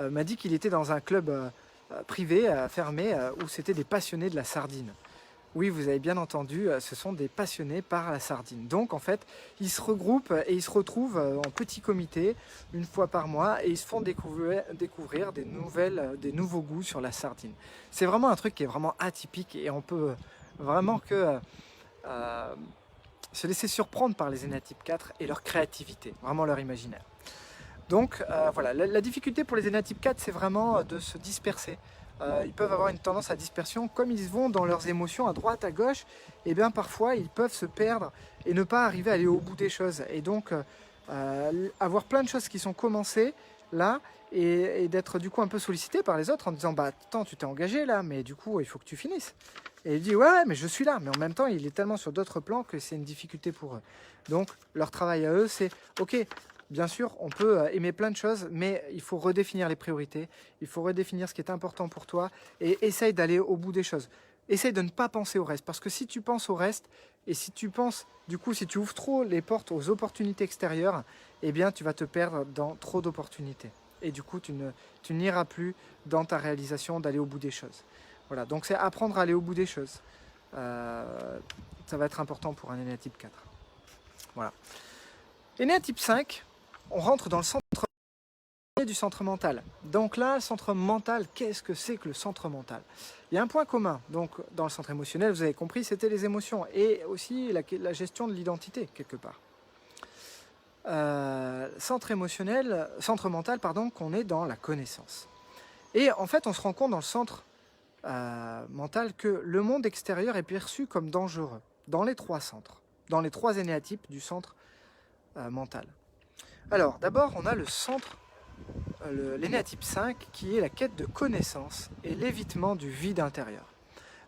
m'a dit qu'il était dans un club privé, fermé, où c'était des passionnés de la sardine. Oui, vous avez bien entendu, ce sont des passionnés par la sardine. Donc, en fait, ils se regroupent et ils se retrouvent en petit comité une fois par mois et ils se font découvrir des nouveaux goûts sur la sardine. C'est vraiment un truc qui est vraiment atypique et on peut vraiment que se laisser surprendre par les énéatypes 4 et leur créativité, vraiment leur imaginaire. Donc, voilà, la difficulté pour les énéatypes 4, c'est vraiment de se disperser. Ils peuvent avoir une tendance à dispersion, comme ils vont dans leurs émotions à droite, à gauche, et bien parfois ils peuvent se perdre et ne pas arriver à aller au bout des choses. Et donc avoir plein de choses qui sont commencées là, et d'être du coup un peu sollicité par les autres en disant bah attends, tu t'es engagé là, mais du coup il faut que tu finisses. Et il dit ouais mais je suis là, mais en même temps il est tellement sur d'autres plans que c'est une difficulté pour eux. Donc leur travail à eux c'est ok. Bien sûr, on peut aimer plein de choses, mais il faut redéfinir les priorités, il faut redéfinir ce qui est important pour toi et essaye d'aller au bout des choses. Essaye de ne pas penser au reste, parce que si tu penses au reste, et si tu penses, du coup, si tu ouvres trop les portes aux opportunités extérieures, eh bien, tu vas te perdre dans trop d'opportunités. Et du coup, tu n'iras plus dans ta réalisation d'aller au bout des choses. Voilà, donc c'est apprendre à aller au bout des choses. Ça va être important pour un énéatype 4. Voilà. Énéatype 5, on rentre dans le centre du centre mental. Donc là, le centre mental, qu'est-ce que c'est que le centre mental? Il y a un point commun. Donc dans le centre émotionnel, vous avez compris, c'était les émotions et aussi la gestion de l'identité quelque part. Centre mental, pardon, qu'on est dans la connaissance. Et en fait, on se rend compte dans le centre mental que le monde extérieur est perçu comme dangereux dans les trois centres, dans les trois énéatypes du centre mental. Alors, d'abord, on a le centre, l'énéatype 5, qui est la quête de connaissance et l'évitement du vide intérieur.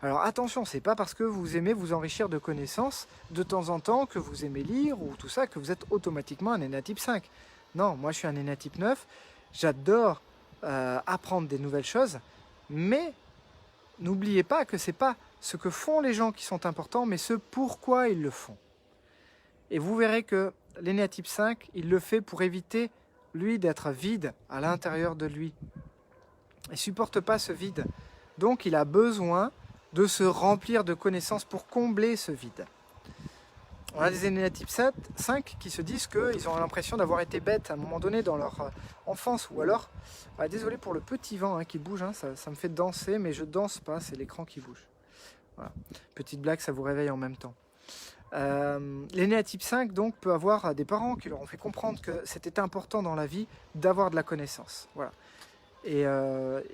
Alors attention, c'est pas parce que vous aimez vous enrichir de connaissances de temps en temps, que vous aimez lire ou tout ça, que vous êtes automatiquement un énéatype 5. Non, moi je suis un énéatype 9, j'adore apprendre des nouvelles choses, mais n'oubliez pas que c'est pas ce que font les gens qui sont importants, mais ce pourquoi ils le font. Et vous verrez que l'énéatype 5, il le fait pour éviter, lui, d'être vide à l'intérieur de lui. Il ne supporte pas ce vide. Donc, il a besoin de se remplir de connaissances pour combler ce vide. On a des énéatypes 5 qui se disent qu'ils ont l'impression d'avoir été bêtes à un moment donné dans leur enfance. Ou alors, désolé pour le petit vent qui bouge, hein, ça me fait danser, mais je danse pas, c'est l'écran qui bouge. Voilà. Petite blague, ça vous réveille en même temps. L'aîné à type 5 donc peut avoir des parents qui leur ont fait comprendre que c'était important dans la vie d'avoir de la connaissance. Voilà. Et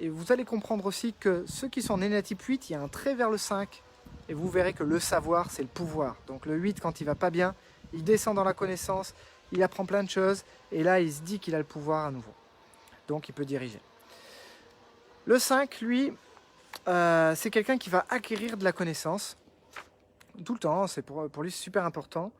vous allez comprendre aussi que ceux qui sont nés à type 8, il y a un trait vers le 5, et vous verrez que le savoir, c'est le pouvoir. Donc le 8, quand il va pas bien, il descend dans la connaissance, il apprend plein de choses, et là, il se dit qu'il a le pouvoir à nouveau. Donc il peut diriger. Le 5, lui, c'est quelqu'un qui va acquérir de la connaissance, tout le temps, c'est pour lui super important,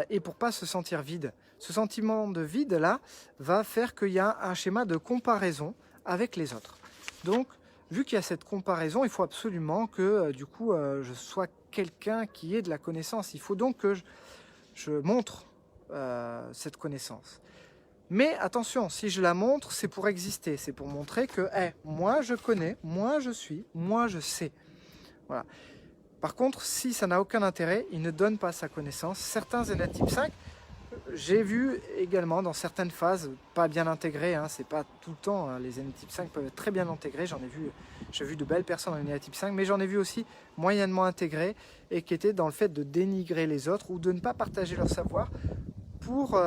et pour pas se sentir vide. Ce sentiment de vide là va faire qu'il y a un schéma de comparaison avec les autres. Donc, vu qu'il y a cette comparaison, il faut absolument que du coup je sois quelqu'un qui ait de la connaissance. Il faut donc que je montre cette connaissance. Mais attention, si je la montre, c'est pour exister, c'est pour montrer que moi je connais, moi je suis, moi je sais. Voilà. Par contre, si ça n'a aucun intérêt, il ne donne pas sa connaissance. Certains ENA type 5, j'ai vu également dans certaines phases, pas bien intégrées, hein, c'est pas tout le temps, hein, les ENA type 5 peuvent être très bien intégrés, j'ai vu de belles personnes en ENA type 5, mais j'en ai vu aussi moyennement intégrées et qui étaient dans le fait de dénigrer les autres ou de ne pas partager leur savoir pour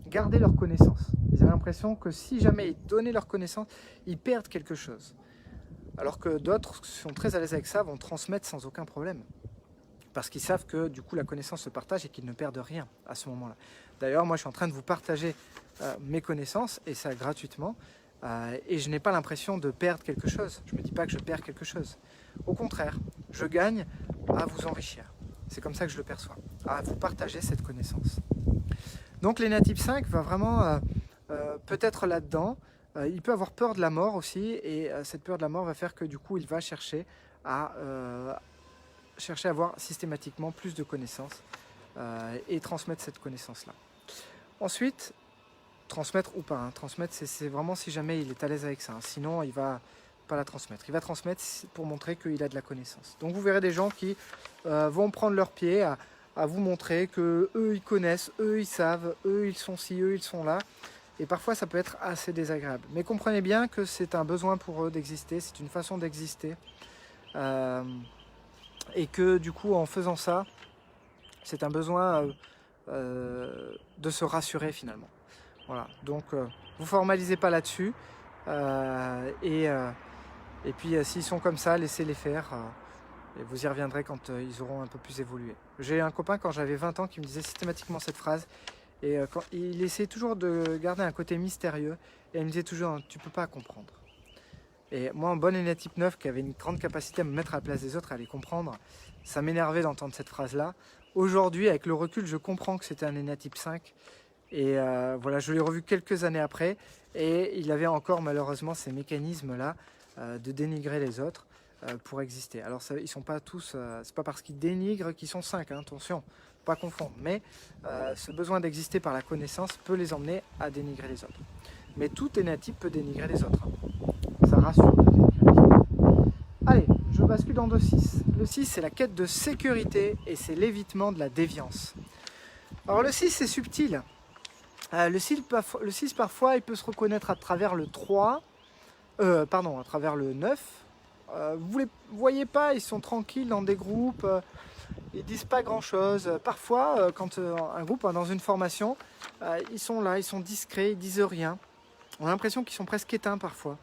garder leur connaissance. Ils avaient l'impression que si jamais ils donnaient leur connaissance, ils perdent quelque chose. Alors que d'autres qui sont très à l'aise avec ça vont transmettre sans aucun problème. Parce qu'ils savent que du coup la connaissance se partage et qu'ils ne perdent rien à ce moment-là. D'ailleurs, moi je suis en train de vous partager mes connaissances, et ça gratuitement, et je n'ai pas l'impression de perdre quelque chose. Je ne me dis pas que je perds quelque chose. Au contraire, je gagne à vous enrichir. C'est comme ça que je le perçois, à vous partager cette connaissance. Donc l'ENA type 5 va vraiment peut-être là-dedans. Il peut avoir peur de la mort aussi, et cette peur de la mort va faire que du coup il va chercher à avoir systématiquement plus de connaissances et transmettre cette connaissance-là. Ensuite, transmettre ou pas, hein. Transmettre c'est vraiment si jamais il est à l'aise avec ça, hein. Sinon il va pas la transmettre. Il va transmettre pour montrer qu'il a de la connaissance. Donc vous verrez des gens qui vont prendre leur pied à vous montrer que eux ils connaissent, eux ils savent, eux ils sont ci, eux ils sont là. Et parfois ça peut être assez désagréable. Mais comprenez bien que c'est un besoin pour eux d'exister, c'est une façon d'exister. Et que du coup en faisant ça, c'est un besoin de se rassurer finalement. Voilà, donc vous formalisez pas là-dessus. Et puis s'ils sont comme ça, laissez-les faire. Et vous y reviendrez quand ils auront un peu plus évolué. J'ai un copain quand j'avais 20 ans qui me disait systématiquement cette phrase. Et quand il essayait toujours de garder un côté mystérieux, et il me disait toujours « tu peux pas comprendre ». Et moi, en bon ENA type 9, qui avait une grande capacité à me mettre à la place des autres, à les comprendre, ça m'énervait d'entendre cette phrase-là. Aujourd'hui, avec le recul, je comprends que c'était un ENA type 5. Et voilà, je l'ai revu quelques années après, et il avait encore malheureusement ces mécanismes-là de dénigrer les autres pour exister. Alors ça, ils sont pas tous, c'est pas parce qu'ils dénigrent qu'ils sont 5, hein, attention, pas confondre. Mais ce besoin d'exister par la connaissance peut les emmener à dénigrer les autres. Mais tout ENA type peut dénigrer les autres, hein. Ça rassure. Allez, je bascule dans le 6. Le 6, c'est la quête de sécurité et c'est l'évitement de la déviance. Alors le 6, c'est subtil. Le 6, parfois, il peut se reconnaître à travers le 3, à travers le 9. Vous ne les voyez pas, ils sont tranquilles dans des groupes, ils disent pas grand-chose. Parfois, quand un groupe est dans une formation, ils sont là, ils sont discrets, ils disent rien. On a l'impression qu'ils sont presque éteints parfois.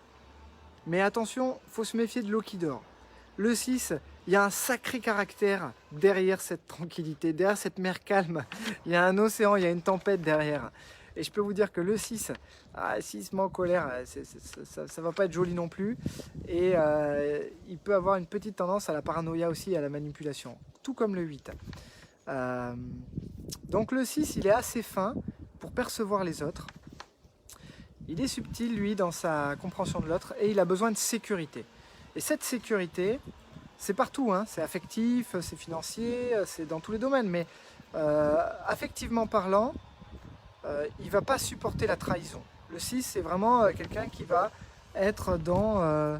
Mais attention, il faut se méfier de l'eau qui dort. Le 6, il y a un sacré caractère derrière cette tranquillité, derrière cette mer calme. Il y a un océan, il y a une tempête derrière. Et je peux vous dire que le 6, s'il se met en colère, ça ne va pas être joli non plus. Et il peut avoir une petite tendance à la paranoïa aussi et à la manipulation, tout comme le 8. Donc le 6, il est assez fin pour percevoir les autres. Il est subtil, lui, dans sa compréhension de l'autre, et il a besoin de sécurité. Et cette sécurité, c'est partout, hein. C'est affectif, c'est financier, c'est dans tous les domaines. Mais affectivement parlant, il ne va pas supporter la trahison. Le 6, c'est vraiment quelqu'un qui va être dans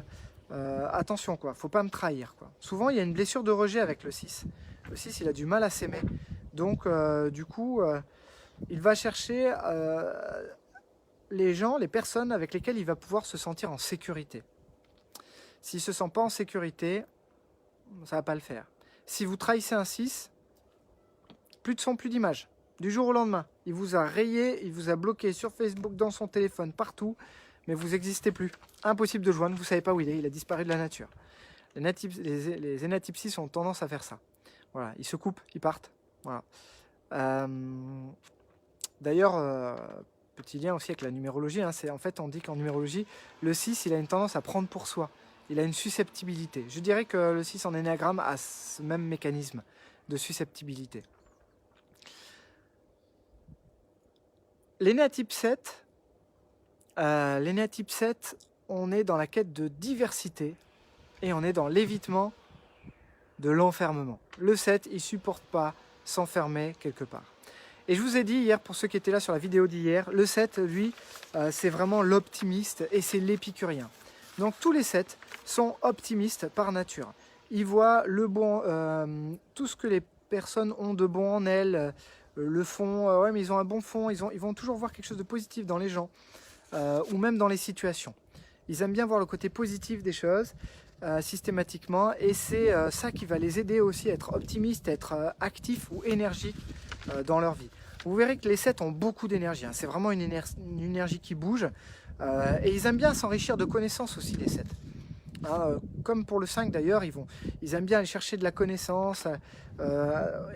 attention, quoi. Faut pas me trahir, quoi. Souvent, il y a une blessure de rejet avec le 6. Le 6, il a du mal à s'aimer. Donc, du coup, il va chercher les gens, les personnes avec lesquelles il va pouvoir se sentir en sécurité. S'il ne se sent pas en sécurité, ça ne va pas le faire. Si vous trahissez un 6, plus de son, plus d'image. Du jour au lendemain, il vous a rayé, il vous a bloqué sur Facebook, dans son téléphone, partout, mais vous n'existez plus. Impossible de le joindre, vous ne savez pas où il est, il a disparu de la nature. Les énatypsis ont tendance à faire ça. Voilà, ils se coupent, ils partent. Voilà. D'ailleurs, petit lien aussi avec la numérologie, hein, c'est en fait on dit qu'en numérologie, le 6 il a une tendance à prendre pour soi. Il a une susceptibilité. Je dirais que le 6 en énéagramme a ce même mécanisme de susceptibilité. L'énéatype 7, on est dans la quête de diversité et on est dans l'évitement de l'enfermement. Le 7, il ne supporte pas s'enfermer quelque part. Et je vous ai dit hier, pour ceux qui étaient là sur la vidéo d'hier, le 7, lui, c'est vraiment l'optimiste et c'est l'épicurien. Donc tous les 7 sont optimistes par nature. Ils voient le bon, tout ce que les personnes ont de bon en elles, le fond, ouais, mais ils ont un bon fond, ils vont toujours voir quelque chose de positif dans les gens, ou même dans les situations. Ils aiment bien voir le côté positif des choses, systématiquement, et c'est ça qui va les aider aussi à être optimistes, à être actifs ou énergiques dans leur vie. Vous verrez que les 7 ont beaucoup d'énergie, hein. C'est vraiment une énergie qui bouge, et ils aiment bien s'enrichir de connaissances aussi, les 7. Comme pour le 5 d'ailleurs, ils aiment bien aller chercher de la connaissance,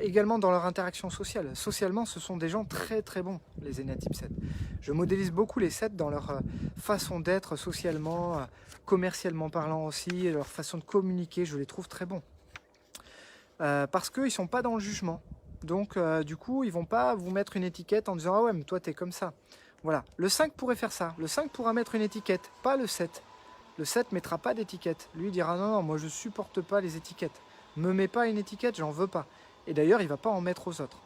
également dans leur interaction sociale. Socialement, ce sont des gens très très bons, les énéatypes 7. Je modélise beaucoup les 7 dans leur façon d'être socialement, commercialement parlant aussi, leur façon de communiquer, je les trouve très bons. Parce qu'ils ne sont pas dans le jugement. Donc du coup, ils ne vont pas vous mettre une étiquette en disant « Ah ouais, mais toi, tu es comme ça ». Voilà, le 5 pourrait faire ça. Le 5 pourra mettre une étiquette, pas le 7. Le 7 ne mettra pas d'étiquette. Lui dira non, non, moi je ne supporte pas les étiquettes. Me mets pas une étiquette, j'en veux pas. Et d'ailleurs, il ne va pas en mettre aux autres.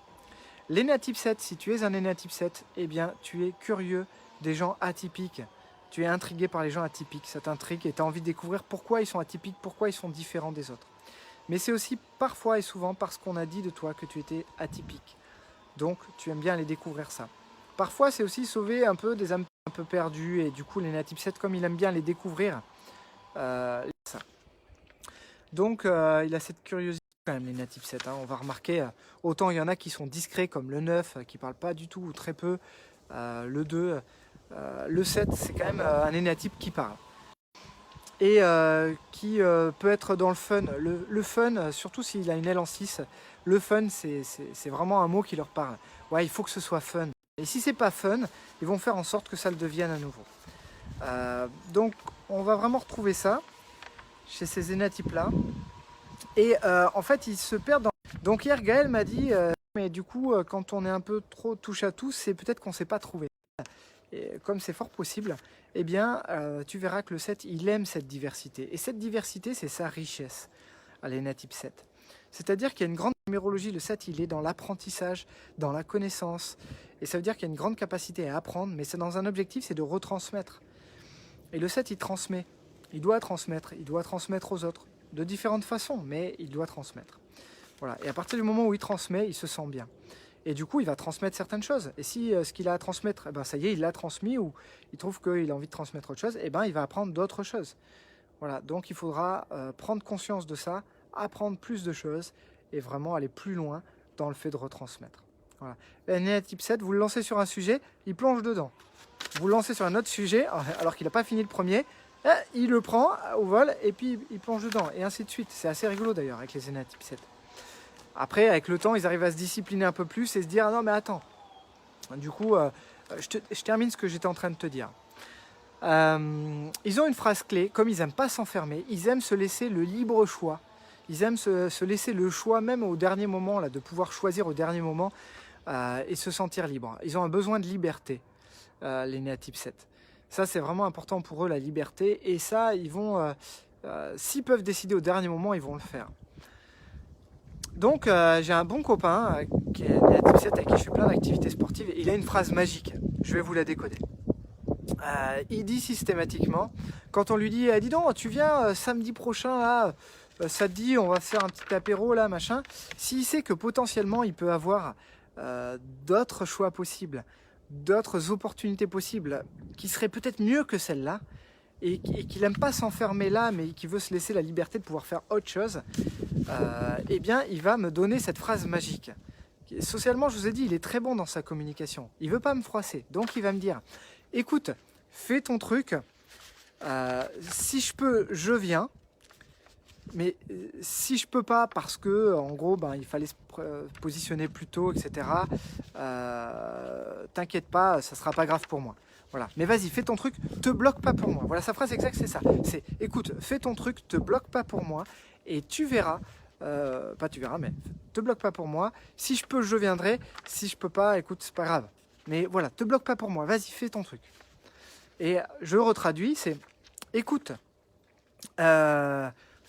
L'énéatype 7, si tu es un énéatype 7, eh bien, tu es curieux des gens atypiques. Tu es intrigué par les gens atypiques. Ça t'intrigue et tu as envie de découvrir pourquoi ils sont atypiques, pourquoi ils sont différents des autres. Mais c'est aussi parfois et souvent parce qu'on a dit de toi que tu étais atypique. Donc, tu aimes bien aller découvrir ça. Parfois, c'est aussi sauver un peu des âmes un peu perdues. Et du coup, l'énéatype 7, comme il aime bien les découvrir, ça. Donc, il a cette curiosité quand même, l'énéatype 7. Hein. On va remarquer, autant il y en a qui sont discrets, comme le 9, qui ne parle pas du tout ou très peu. Le 2, le 7, c'est quand même un énéatype qui parle. Et qui peut être dans le fun. Le fun, surtout s'il a une aile en 6, le fun, c'est vraiment un mot qui leur parle. Ouais, il faut que ce soit fun. Et si c'est pas fun, ils vont faire en sorte que ça le devienne à nouveau. Donc, on va vraiment retrouver ça chez ces énéatypes-là. Et en fait, ils se perdent dans... Donc hier, Gaël m'a dit, mais du coup, quand on est un peu trop touche à tout, c'est peut-être qu'on ne s'est pas trouvé. Et comme c'est fort possible, eh bien, tu verras que le 7, il aime cette diversité. Et cette diversité, c'est sa richesse à l'énéatype 7. C'est-à-dire qu'il y a une grande numérologie. Le 7, il est dans l'apprentissage, dans la connaissance. Et ça veut dire qu'il y a une grande capacité à apprendre, mais c'est dans un objectif, c'est de retransmettre. Et le 7, il transmet. Il doit transmettre aux autres. De différentes façons, mais il doit transmettre. Voilà. Et à partir du moment où il transmet, il se sent bien. Et du coup, il va transmettre certaines choses. Et si ce qu'il a à transmettre, eh ben, ça y est, il l'a transmis, ou il trouve qu'il a envie de transmettre autre chose, eh ben, il va apprendre d'autres choses. Voilà. Donc, il faudra prendre conscience de ça, apprendre plus de choses, et vraiment aller plus loin dans le fait de retransmettre. Voilà. L'énéatype 7, vous le lancez sur un sujet, il plonge dedans. Vous le lancez sur un autre sujet, alors qu'il n'a pas fini le premier, il le prend au vol, et puis il plonge dedans, et ainsi de suite. C'est assez rigolo d'ailleurs avec les énéatypes 7. Après, avec le temps, ils arrivent à se discipliner un peu plus et se dire « Ah non, mais attends ». Du coup, je termine ce que j'étais en train de te dire. Ils ont une phrase clé, comme ils n'aiment pas s'enfermer, ils aiment se laisser le libre choix. Ils aiment se laisser le choix, même au dernier moment, là, de pouvoir choisir au dernier moment et se sentir libre. Ils ont un besoin de liberté, les néatypes 7. Ça, c'est vraiment important pour eux, la liberté. Et ça, ils vont, s'ils peuvent décider au dernier moment, ils vont le faire. Donc, j'ai un bon copain qui est néatype 7 avec qui je fais plein d'activités sportives. Et il a une phrase magique. Je vais vous la décoder. Il dit systématiquement, quand on lui dit « Dis donc, tu viens samedi prochain, là, ça te dit, on va faire un petit apéro, là, machin », s'il sait que potentiellement, il peut avoir d'autres choix possibles, d'autres opportunités possibles, qui seraient peut-être mieux que celle-là, et qu'il n'aime pas s'enfermer là, mais qui veut se laisser la liberté de pouvoir faire autre chose, eh bien, il va me donner cette phrase magique. Socialement, je vous ai dit, il est très bon dans sa communication. Il ne veut pas me froisser. Donc, il va me dire, écoute, fais ton truc. Si je peux, je viens. Mais si je peux pas, parce que en gros, il fallait se positionner plus tôt, etc. T'inquiète pas, ça sera pas grave pour moi. Voilà. Mais vas-y, fais ton truc, te bloque pas pour moi. Voilà, sa phrase exacte, c'est ça. C'est, écoute, fais ton truc, te bloque pas pour moi, et tu verras. Pas tu verras, mais te bloque pas pour moi. Si je peux, je viendrai. Si je peux pas, écoute, c'est pas grave. Mais voilà, te bloque pas pour moi. Vas-y, fais ton truc. Et je retraduis, c'est, écoute.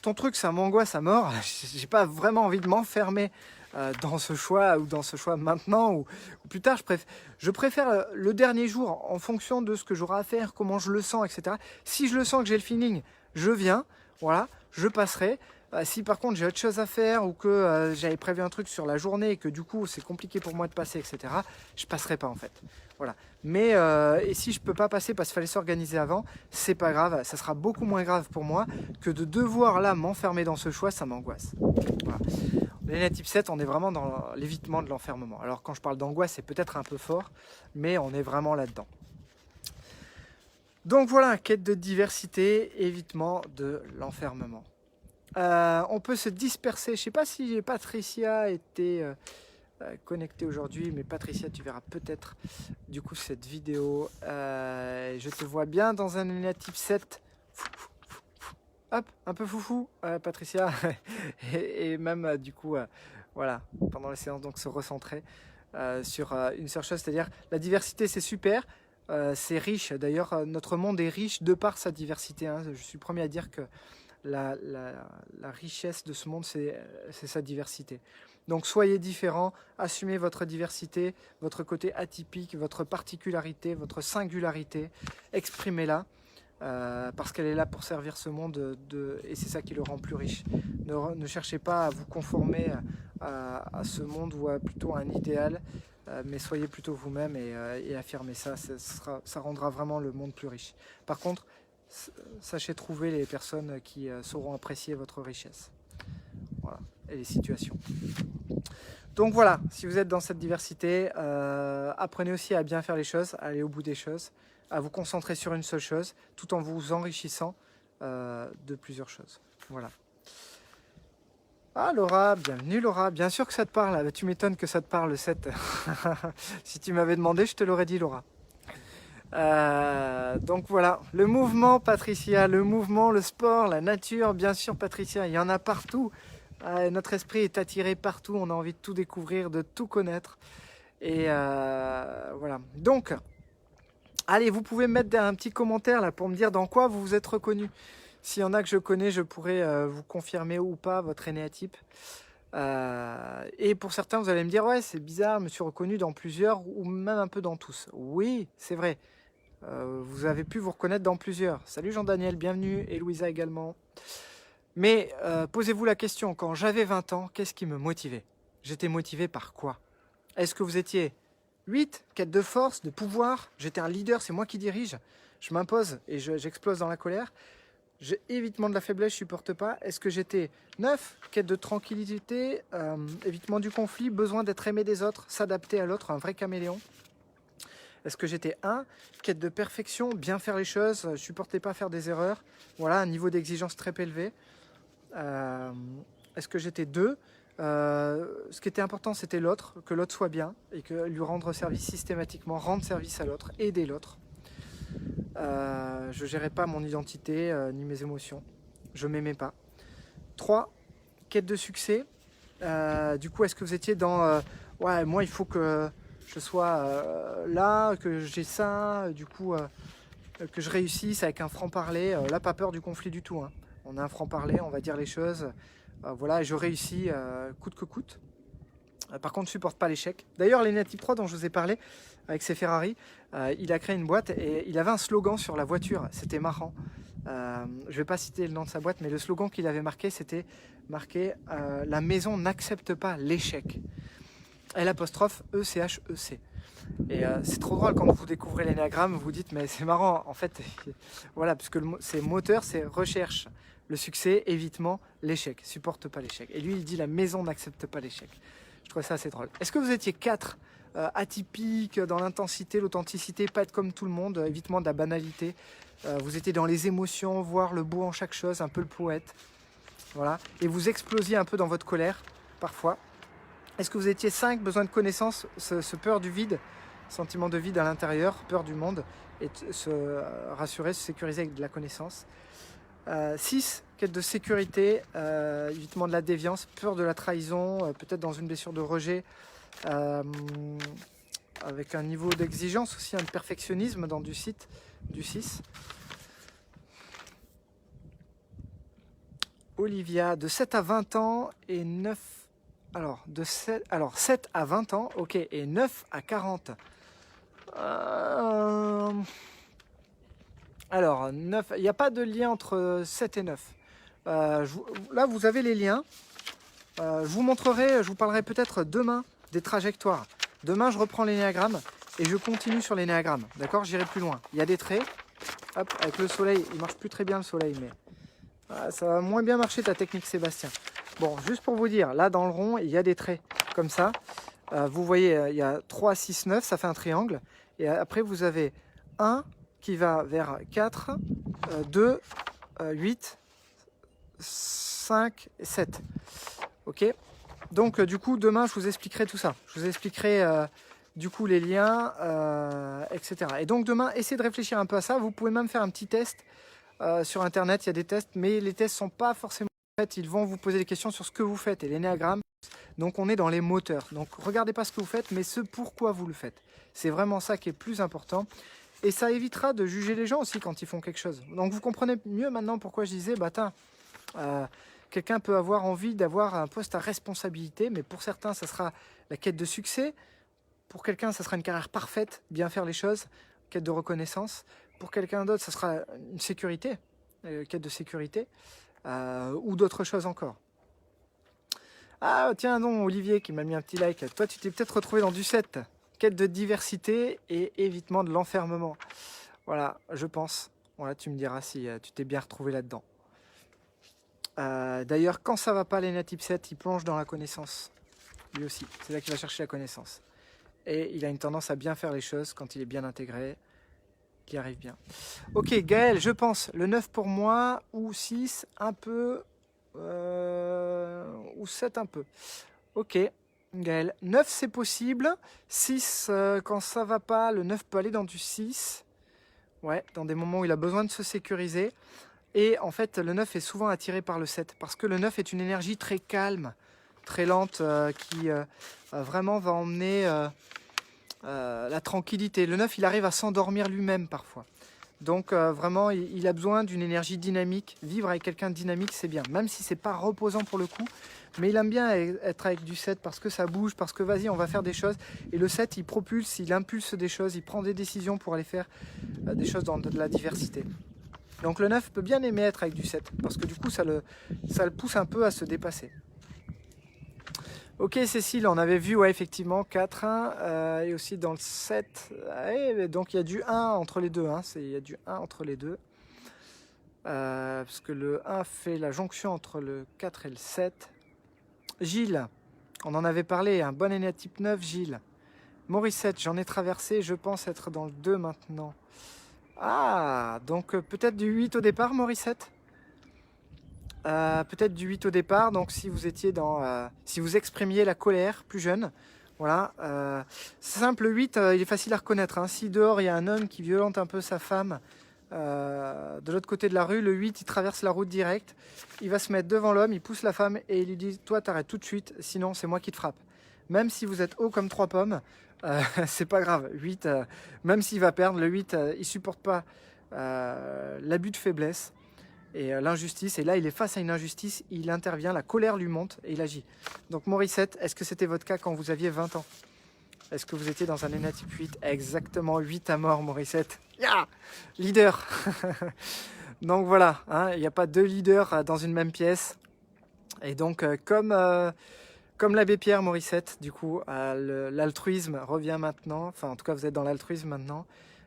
Ton truc, ça m'angoisse à mort. J'ai pas vraiment envie de m'enfermer dans ce choix ou dans ce choix maintenant ou plus tard. Je préfère le dernier jour en fonction de ce que j'aurai à faire, comment je le sens, etc. Si je le sens que j'ai le feeling, je viens. Voilà, je passerai. Si par contre j'ai autre chose à faire ou que j'avais prévu un truc sur la journée et que du coup c'est compliqué pour moi de passer, etc., je passerai pas en fait. Voilà. Mais et si je peux pas passer parce qu'il fallait s'organiser avant, c'est pas grave, ça sera beaucoup moins grave pour moi que de devoir là m'enfermer dans ce choix, ça m'angoisse. Voilà. Les type 7, on est vraiment dans l'évitement de l'enfermement. Alors quand je parle d'angoisse, c'est peut-être un peu fort, mais on est vraiment là-dedans. Donc voilà, quête de diversité, évitement de l'enfermement. On peut se disperser. Je ne sais pas si Patricia était connectée aujourd'hui, mais Patricia, tu verras peut-être du coup cette vidéo. Je te vois bien dans un Alenia type 7. Hop, un peu foufou, Patricia. et même du coup, voilà, pendant la séance, donc se recentrer sur une seule chose, c'est-à-dire la diversité, c'est super. C'est riche. D'ailleurs, notre monde est riche de par sa diversité. Hein. Je suis le premier à dire que la richesse de ce monde, c'est sa diversité. Donc soyez différents, assumez votre diversité, votre côté atypique, votre particularité, votre singularité, exprimez-la, parce qu'elle est là pour servir ce monde, et c'est ça qui le rend plus riche. Ne cherchez pas à vous conformer à ce monde ou plutôt à un idéal, mais soyez plutôt vous-même et affirmez ça, ça rendra vraiment le monde plus riche. Par contre, sachez trouver les personnes qui sauront apprécier votre richesse. Voilà, et les situations. Donc voilà, si vous êtes dans cette diversité, apprenez aussi à bien faire les choses, à aller au bout des choses, à vous concentrer sur une seule chose, tout en vous enrichissant de plusieurs choses. Voilà. Ah Laura, bienvenue Laura, bien sûr que ça te parle, tu m'étonnes que ça te parle le 7. Si tu m'avais demandé, je te l'aurais dit Laura. Donc voilà, le mouvement Patricia, le mouvement, le sport, la nature, bien sûr Patricia, il y en a partout. Notre esprit est attiré partout, on a envie de tout découvrir, de tout connaître. Et voilà. Donc, allez, vous pouvez mettre un petit commentaire là pour me dire dans quoi vous vous êtes reconnu. S'il y en a que je connais, je pourrais vous confirmer ou pas votre énéatype. Et pour certains, vous allez me dire, ouais, c'est bizarre, je me suis reconnu dans plusieurs ou même un peu dans tous. Oui, c'est vrai. Vous avez pu vous reconnaître dans plusieurs. Salut Jean-Daniel, bienvenue, et Louisa également. Mais posez-vous la question, quand j'avais 20 ans, qu'est-ce qui me motivait? J'étais motivé par quoi? Est-ce que vous étiez 8, quête de force, de pouvoir? J'étais un leader, c'est moi qui dirige. Je m'impose et j'explose dans la colère. Évitement de la faiblesse, je supporte pas. Est-ce que j'étais 9, quête de tranquillité, évitement du conflit, besoin d'être aimé des autres, s'adapter à l'autre, un vrai caméléon? Est-ce que j'étais 1, quête de perfection, bien faire les choses, supportais pas faire des erreurs, voilà, un niveau d'exigence très élevé. Est-ce que j'étais 2, ce qui était important c'était l'autre, que l'autre soit bien et que lui rendre service systématiquement, rendre service à l'autre, aider l'autre. Je gérais pas mon identité ni mes émotions, je m'aimais pas. 3, quête de succès. Du coup, est-ce que vous étiez dans ouais, moi il faut que je sois là, que j'ai ça, du coup que je réussisse avec un franc-parler, là pas peur du conflit du tout, hein. On a un franc-parler, on va dire les choses, voilà, et je réussis coûte que coûte. Par contre, je ne supporte pas l'échec. D'ailleurs, l'Enéatype 3 dont je vous ai parlé, avec ses Ferrari, il a créé une boîte et il avait un slogan sur la voiture, c'était marrant. Je ne vais pas citer le nom de sa boîte, mais le slogan qu'il avait marqué, c'était marqué « La maison n'accepte pas l'échec ». L'apostrophe E-C-H-E-C. Et c'est trop drôle quand vous découvrez l'énéagramme, vous vous dites mais c'est marrant, en fait, voilà, parce que c'est moteur, c'est recherche, le succès, évitement, l'échec, supporte pas l'échec. Et lui il dit la maison n'accepte pas l'échec. Je trouvais ça assez drôle. Est-ce que vous étiez 4 atypiques dans l'intensité, l'authenticité, pas être comme tout le monde, évitement de la banalité. Vous étiez dans les émotions, voir le beau en chaque chose, un peu le poète. Voilà. Et vous explosiez un peu dans votre colère, parfois. Est-ce que vous étiez 5, besoin de connaissance, ce peur du vide, sentiment de vide à l'intérieur, peur du monde, et se rassurer, se sécuriser avec de la connaissance. 6, quête de sécurité, évitement de la déviance, peur de la trahison, peut-être dans une blessure de rejet, avec un niveau d'exigence aussi, un perfectionnisme dans du 6. Olivia, de 7 à 20 ans et 9... Alors, 7 à 20 ans, ok, et 9 à 40. Alors, 9, il n'y a pas de lien entre 7 et 9. Là, vous avez les liens. Je vous montrerai, je vous parlerai peut-être demain des trajectoires. Demain, je reprends l'énéagramme et je continue sur l'énéagramme. D'accord, j'irai plus loin. Il y a des traits. Hop, avec le soleil, il marche plus très bien le soleil, mais ça va moins bien marcher ta technique, Sébastien. Bon, juste pour vous dire, là dans le rond, il y a des traits comme ça. Vous voyez, il y a 3, 6, 9, ça fait un triangle. Et après, vous avez 1 qui va vers 4, 2, 8, 5 et 7. Ok. Donc, du coup, demain, je vous expliquerai tout ça. Je vous expliquerai, du coup, les liens, etc. Et donc, demain, essayez de réfléchir un peu à ça. Vous pouvez même faire un petit test sur Internet. Il y a des tests, mais les tests ne sont pas forcément faits. Ils vont vous poser des questions sur ce que vous faites et l'énéagramme. Donc, on est dans les moteurs. Donc, regardez pas ce que vous faites, mais ce pourquoi vous le faites. C'est vraiment ça qui est plus important. Et ça évitera de juger les gens aussi quand ils font quelque chose. Donc, vous comprenez mieux maintenant pourquoi je disais, bah, quelqu'un peut avoir envie d'avoir un poste à responsabilité, mais pour certains, ça sera la quête de succès. Pour quelqu'un, ça sera une carrière parfaite, bien faire les choses, quête de reconnaissance. Pour quelqu'un d'autre, ça sera une sécurité, quête de sécurité, ou d'autres choses encore. Ah tiens non, Olivier qui m'a mis un petit like. Toi, tu t'es peut-être retrouvé dans du 7. Quête de diversité et évitement de l'enfermement. Voilà, je pense. Voilà, tu me diras si tu t'es bien retrouvé là-dedans. D'ailleurs, quand ça va pas, les type 7, il plonge dans la connaissance. Lui aussi, c'est là qu'il va chercher la connaissance. Et il a une tendance à bien faire les choses quand il est bien intégré, qu'il arrive bien. Ok, Gaël, je pense, le 9 pour moi, ou 6, un peu, ou 7 un peu. Ok, Gaël, 9 c'est possible, 6 quand ça va pas, le 9 peut aller dans du 6. Ouais, dans des moments où il a besoin de se sécuriser. Et en fait, le 9 est souvent attiré par le 7, parce que le 9 est une énergie très calme, très lente, qui vraiment va emmener la tranquillité. Le 9, il arrive à s'endormir lui-même parfois. Donc vraiment, il a besoin d'une énergie dynamique. Vivre avec quelqu'un de dynamique, c'est bien, même si c'est pas reposant pour le coup. Mais il aime bien être avec du 7 parce que ça bouge, parce que vas-y, on va faire des choses. Et le 7, il propulse, il impulse des choses, il prend des décisions pour aller faire des choses dans de la diversité. Donc le 9 peut bien aimer être avec du 7, parce que du coup ça le pousse un peu à se dépasser. Ok Cécile, on avait vu ouais, effectivement 4, 1, et aussi dans le 7, donc il y a du 1 entre les deux, hein, il y a du 1 entre les deux, parce que le 1 fait la jonction entre le 4 et le 7. Gilles, on en avait parlé, un bon énéatype 9, Gilles. Morissette, j'en ai traversé, je pense être dans le 2 maintenant. Ah, donc peut-être du 8 au départ, Morissette. Peut-être du 8 au départ, donc si vous étiez dans... si vous exprimiez la colère plus jeune, voilà. Simple, le 8, il est facile à reconnaître. Hein. Si dehors, il y a un homme qui violente un peu sa femme, de l'autre côté de la rue, le 8, il traverse la route directe, il va se mettre devant l'homme, il pousse la femme et il lui dit « Toi, t'arrêtes tout de suite, sinon c'est moi qui te frappe. » Même si vous êtes haut comme 3 pommes, c'est pas grave. 8, même s'il va perdre, le 8, il supporte pas l'abus de faiblesse et l'injustice. Et là, il est face à une injustice, il intervient, la colère lui monte et il agit. Donc Morissette, est-ce que c'était votre cas quand vous aviez 20 ans? Est-ce que vous étiez dans un énéatype 8? Exactement, 8 à mort, Morissette. Yeah, leader. Donc voilà, hein, il n'y a pas 2 leaders dans une même pièce. Et donc, comme l'abbé Pierre, Morissette, du coup, l'altruisme revient maintenant. Enfin, en tout cas, vous êtes dans l'altruisme maintenant.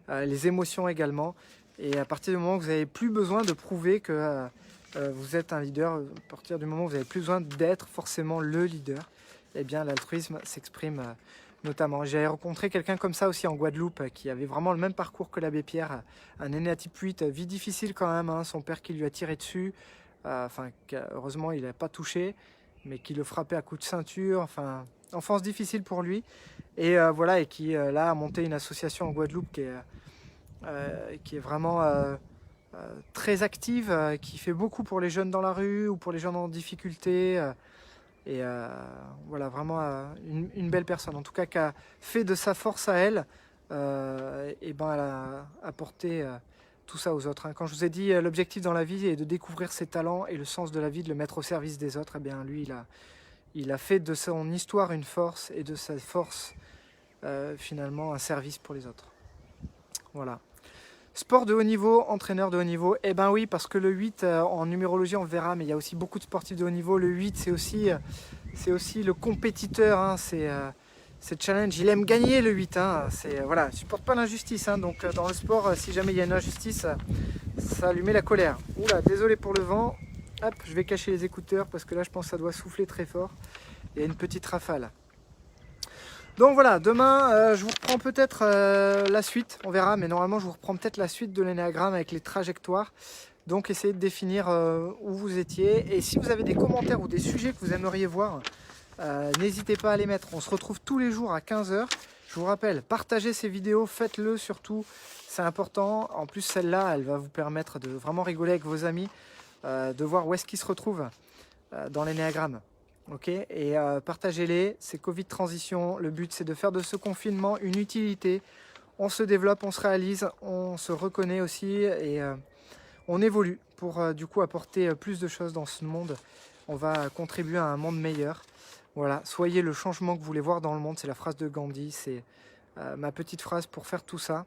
Les émotions également. Et à partir du moment où vous n'avez plus besoin de prouver que vous êtes un leader, à partir du moment où vous n'avez plus besoin d'être forcément le leader, eh bien l'altruisme s'exprime notamment. J'ai rencontré quelqu'un comme ça aussi en Guadeloupe qui avait vraiment le même parcours que l'abbé Pierre, un aîné à type 8, vie difficile quand même, hein, son père qui lui a tiré dessus, heureusement il n'a pas touché, mais qui le frappait à coups de ceinture, enfin enfance difficile pour lui, et voilà, et qui là a monté une association en Guadeloupe qui est vraiment très active, qui fait beaucoup pour les jeunes dans la rue ou pour les jeunes en difficulté. Et voilà, vraiment une belle personne, en tout cas qui a fait de sa force à elle, et ben elle a apporté tout ça aux autres. Hein. Quand je vous ai dit l'objectif dans la vie est de découvrir ses talents et le sens de la vie, de le mettre au service des autres, eh bien lui il a fait de son histoire une force et de sa force finalement un service pour les autres. Voilà. Sport de haut niveau, entraîneur de haut niveau, eh ben oui, parce que le 8, en numérologie on le verra, mais il y a aussi beaucoup de sportifs de haut niveau. Le 8 c'est aussi le compétiteur, hein, c'est challenge, il aime gagner le 8, hein, voilà, il ne supporte pas l'injustice, hein, donc dans le sport, si jamais il y a une injustice, ça lui met la colère. Oula, désolé pour le vent, hop, je vais cacher les écouteurs parce que là je pense que ça doit souffler très fort, il y a une petite rafale. Donc voilà, demain, je vous reprends peut-être la suite, on verra, mais normalement je vous reprends peut-être la suite de l'énéagramme avec les trajectoires. Donc essayez de définir où vous étiez. Et si vous avez des commentaires ou des sujets que vous aimeriez voir, n'hésitez pas à les mettre. On se retrouve tous les jours à 15 h. Je vous rappelle, partagez ces vidéos, faites-le surtout, c'est important. En plus celle-là, elle va vous permettre de vraiment rigoler avec vos amis, de voir où est-ce qu'ils se retrouvent dans l'énéagramme. Ok, et partagez-les, c'est Covid transition, le but c'est de faire de ce confinement une utilité, on se développe, on se réalise, on se reconnaît aussi et on évolue pour du coup apporter plus de choses dans ce monde, on va contribuer à un monde meilleur, voilà, soyez le changement que vous voulez voir dans le monde, c'est la phrase de Gandhi, c'est ma petite phrase pour faire tout ça,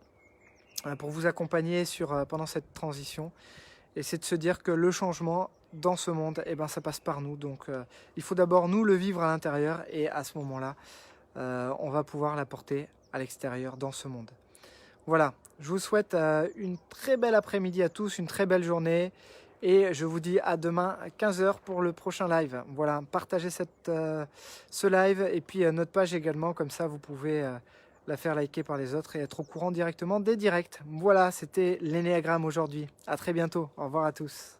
pour vous accompagner pendant cette transition. Et c'est de se dire que le changement dans ce monde, eh ben, ça passe par nous. Donc il faut d'abord nous le vivre à l'intérieur et à ce moment-là, on va pouvoir l'apporter à l'extérieur dans ce monde. Voilà, je vous souhaite une très belle après-midi à tous, une très belle journée. Et je vous dis à demain à 15 h pour le prochain live. Voilà, partagez ce live et puis notre page également, comme ça vous pouvez la faire liker par les autres et être au courant directement des directs. Voilà, c'était l'énéagramme aujourd'hui. À très bientôt. Au revoir à tous.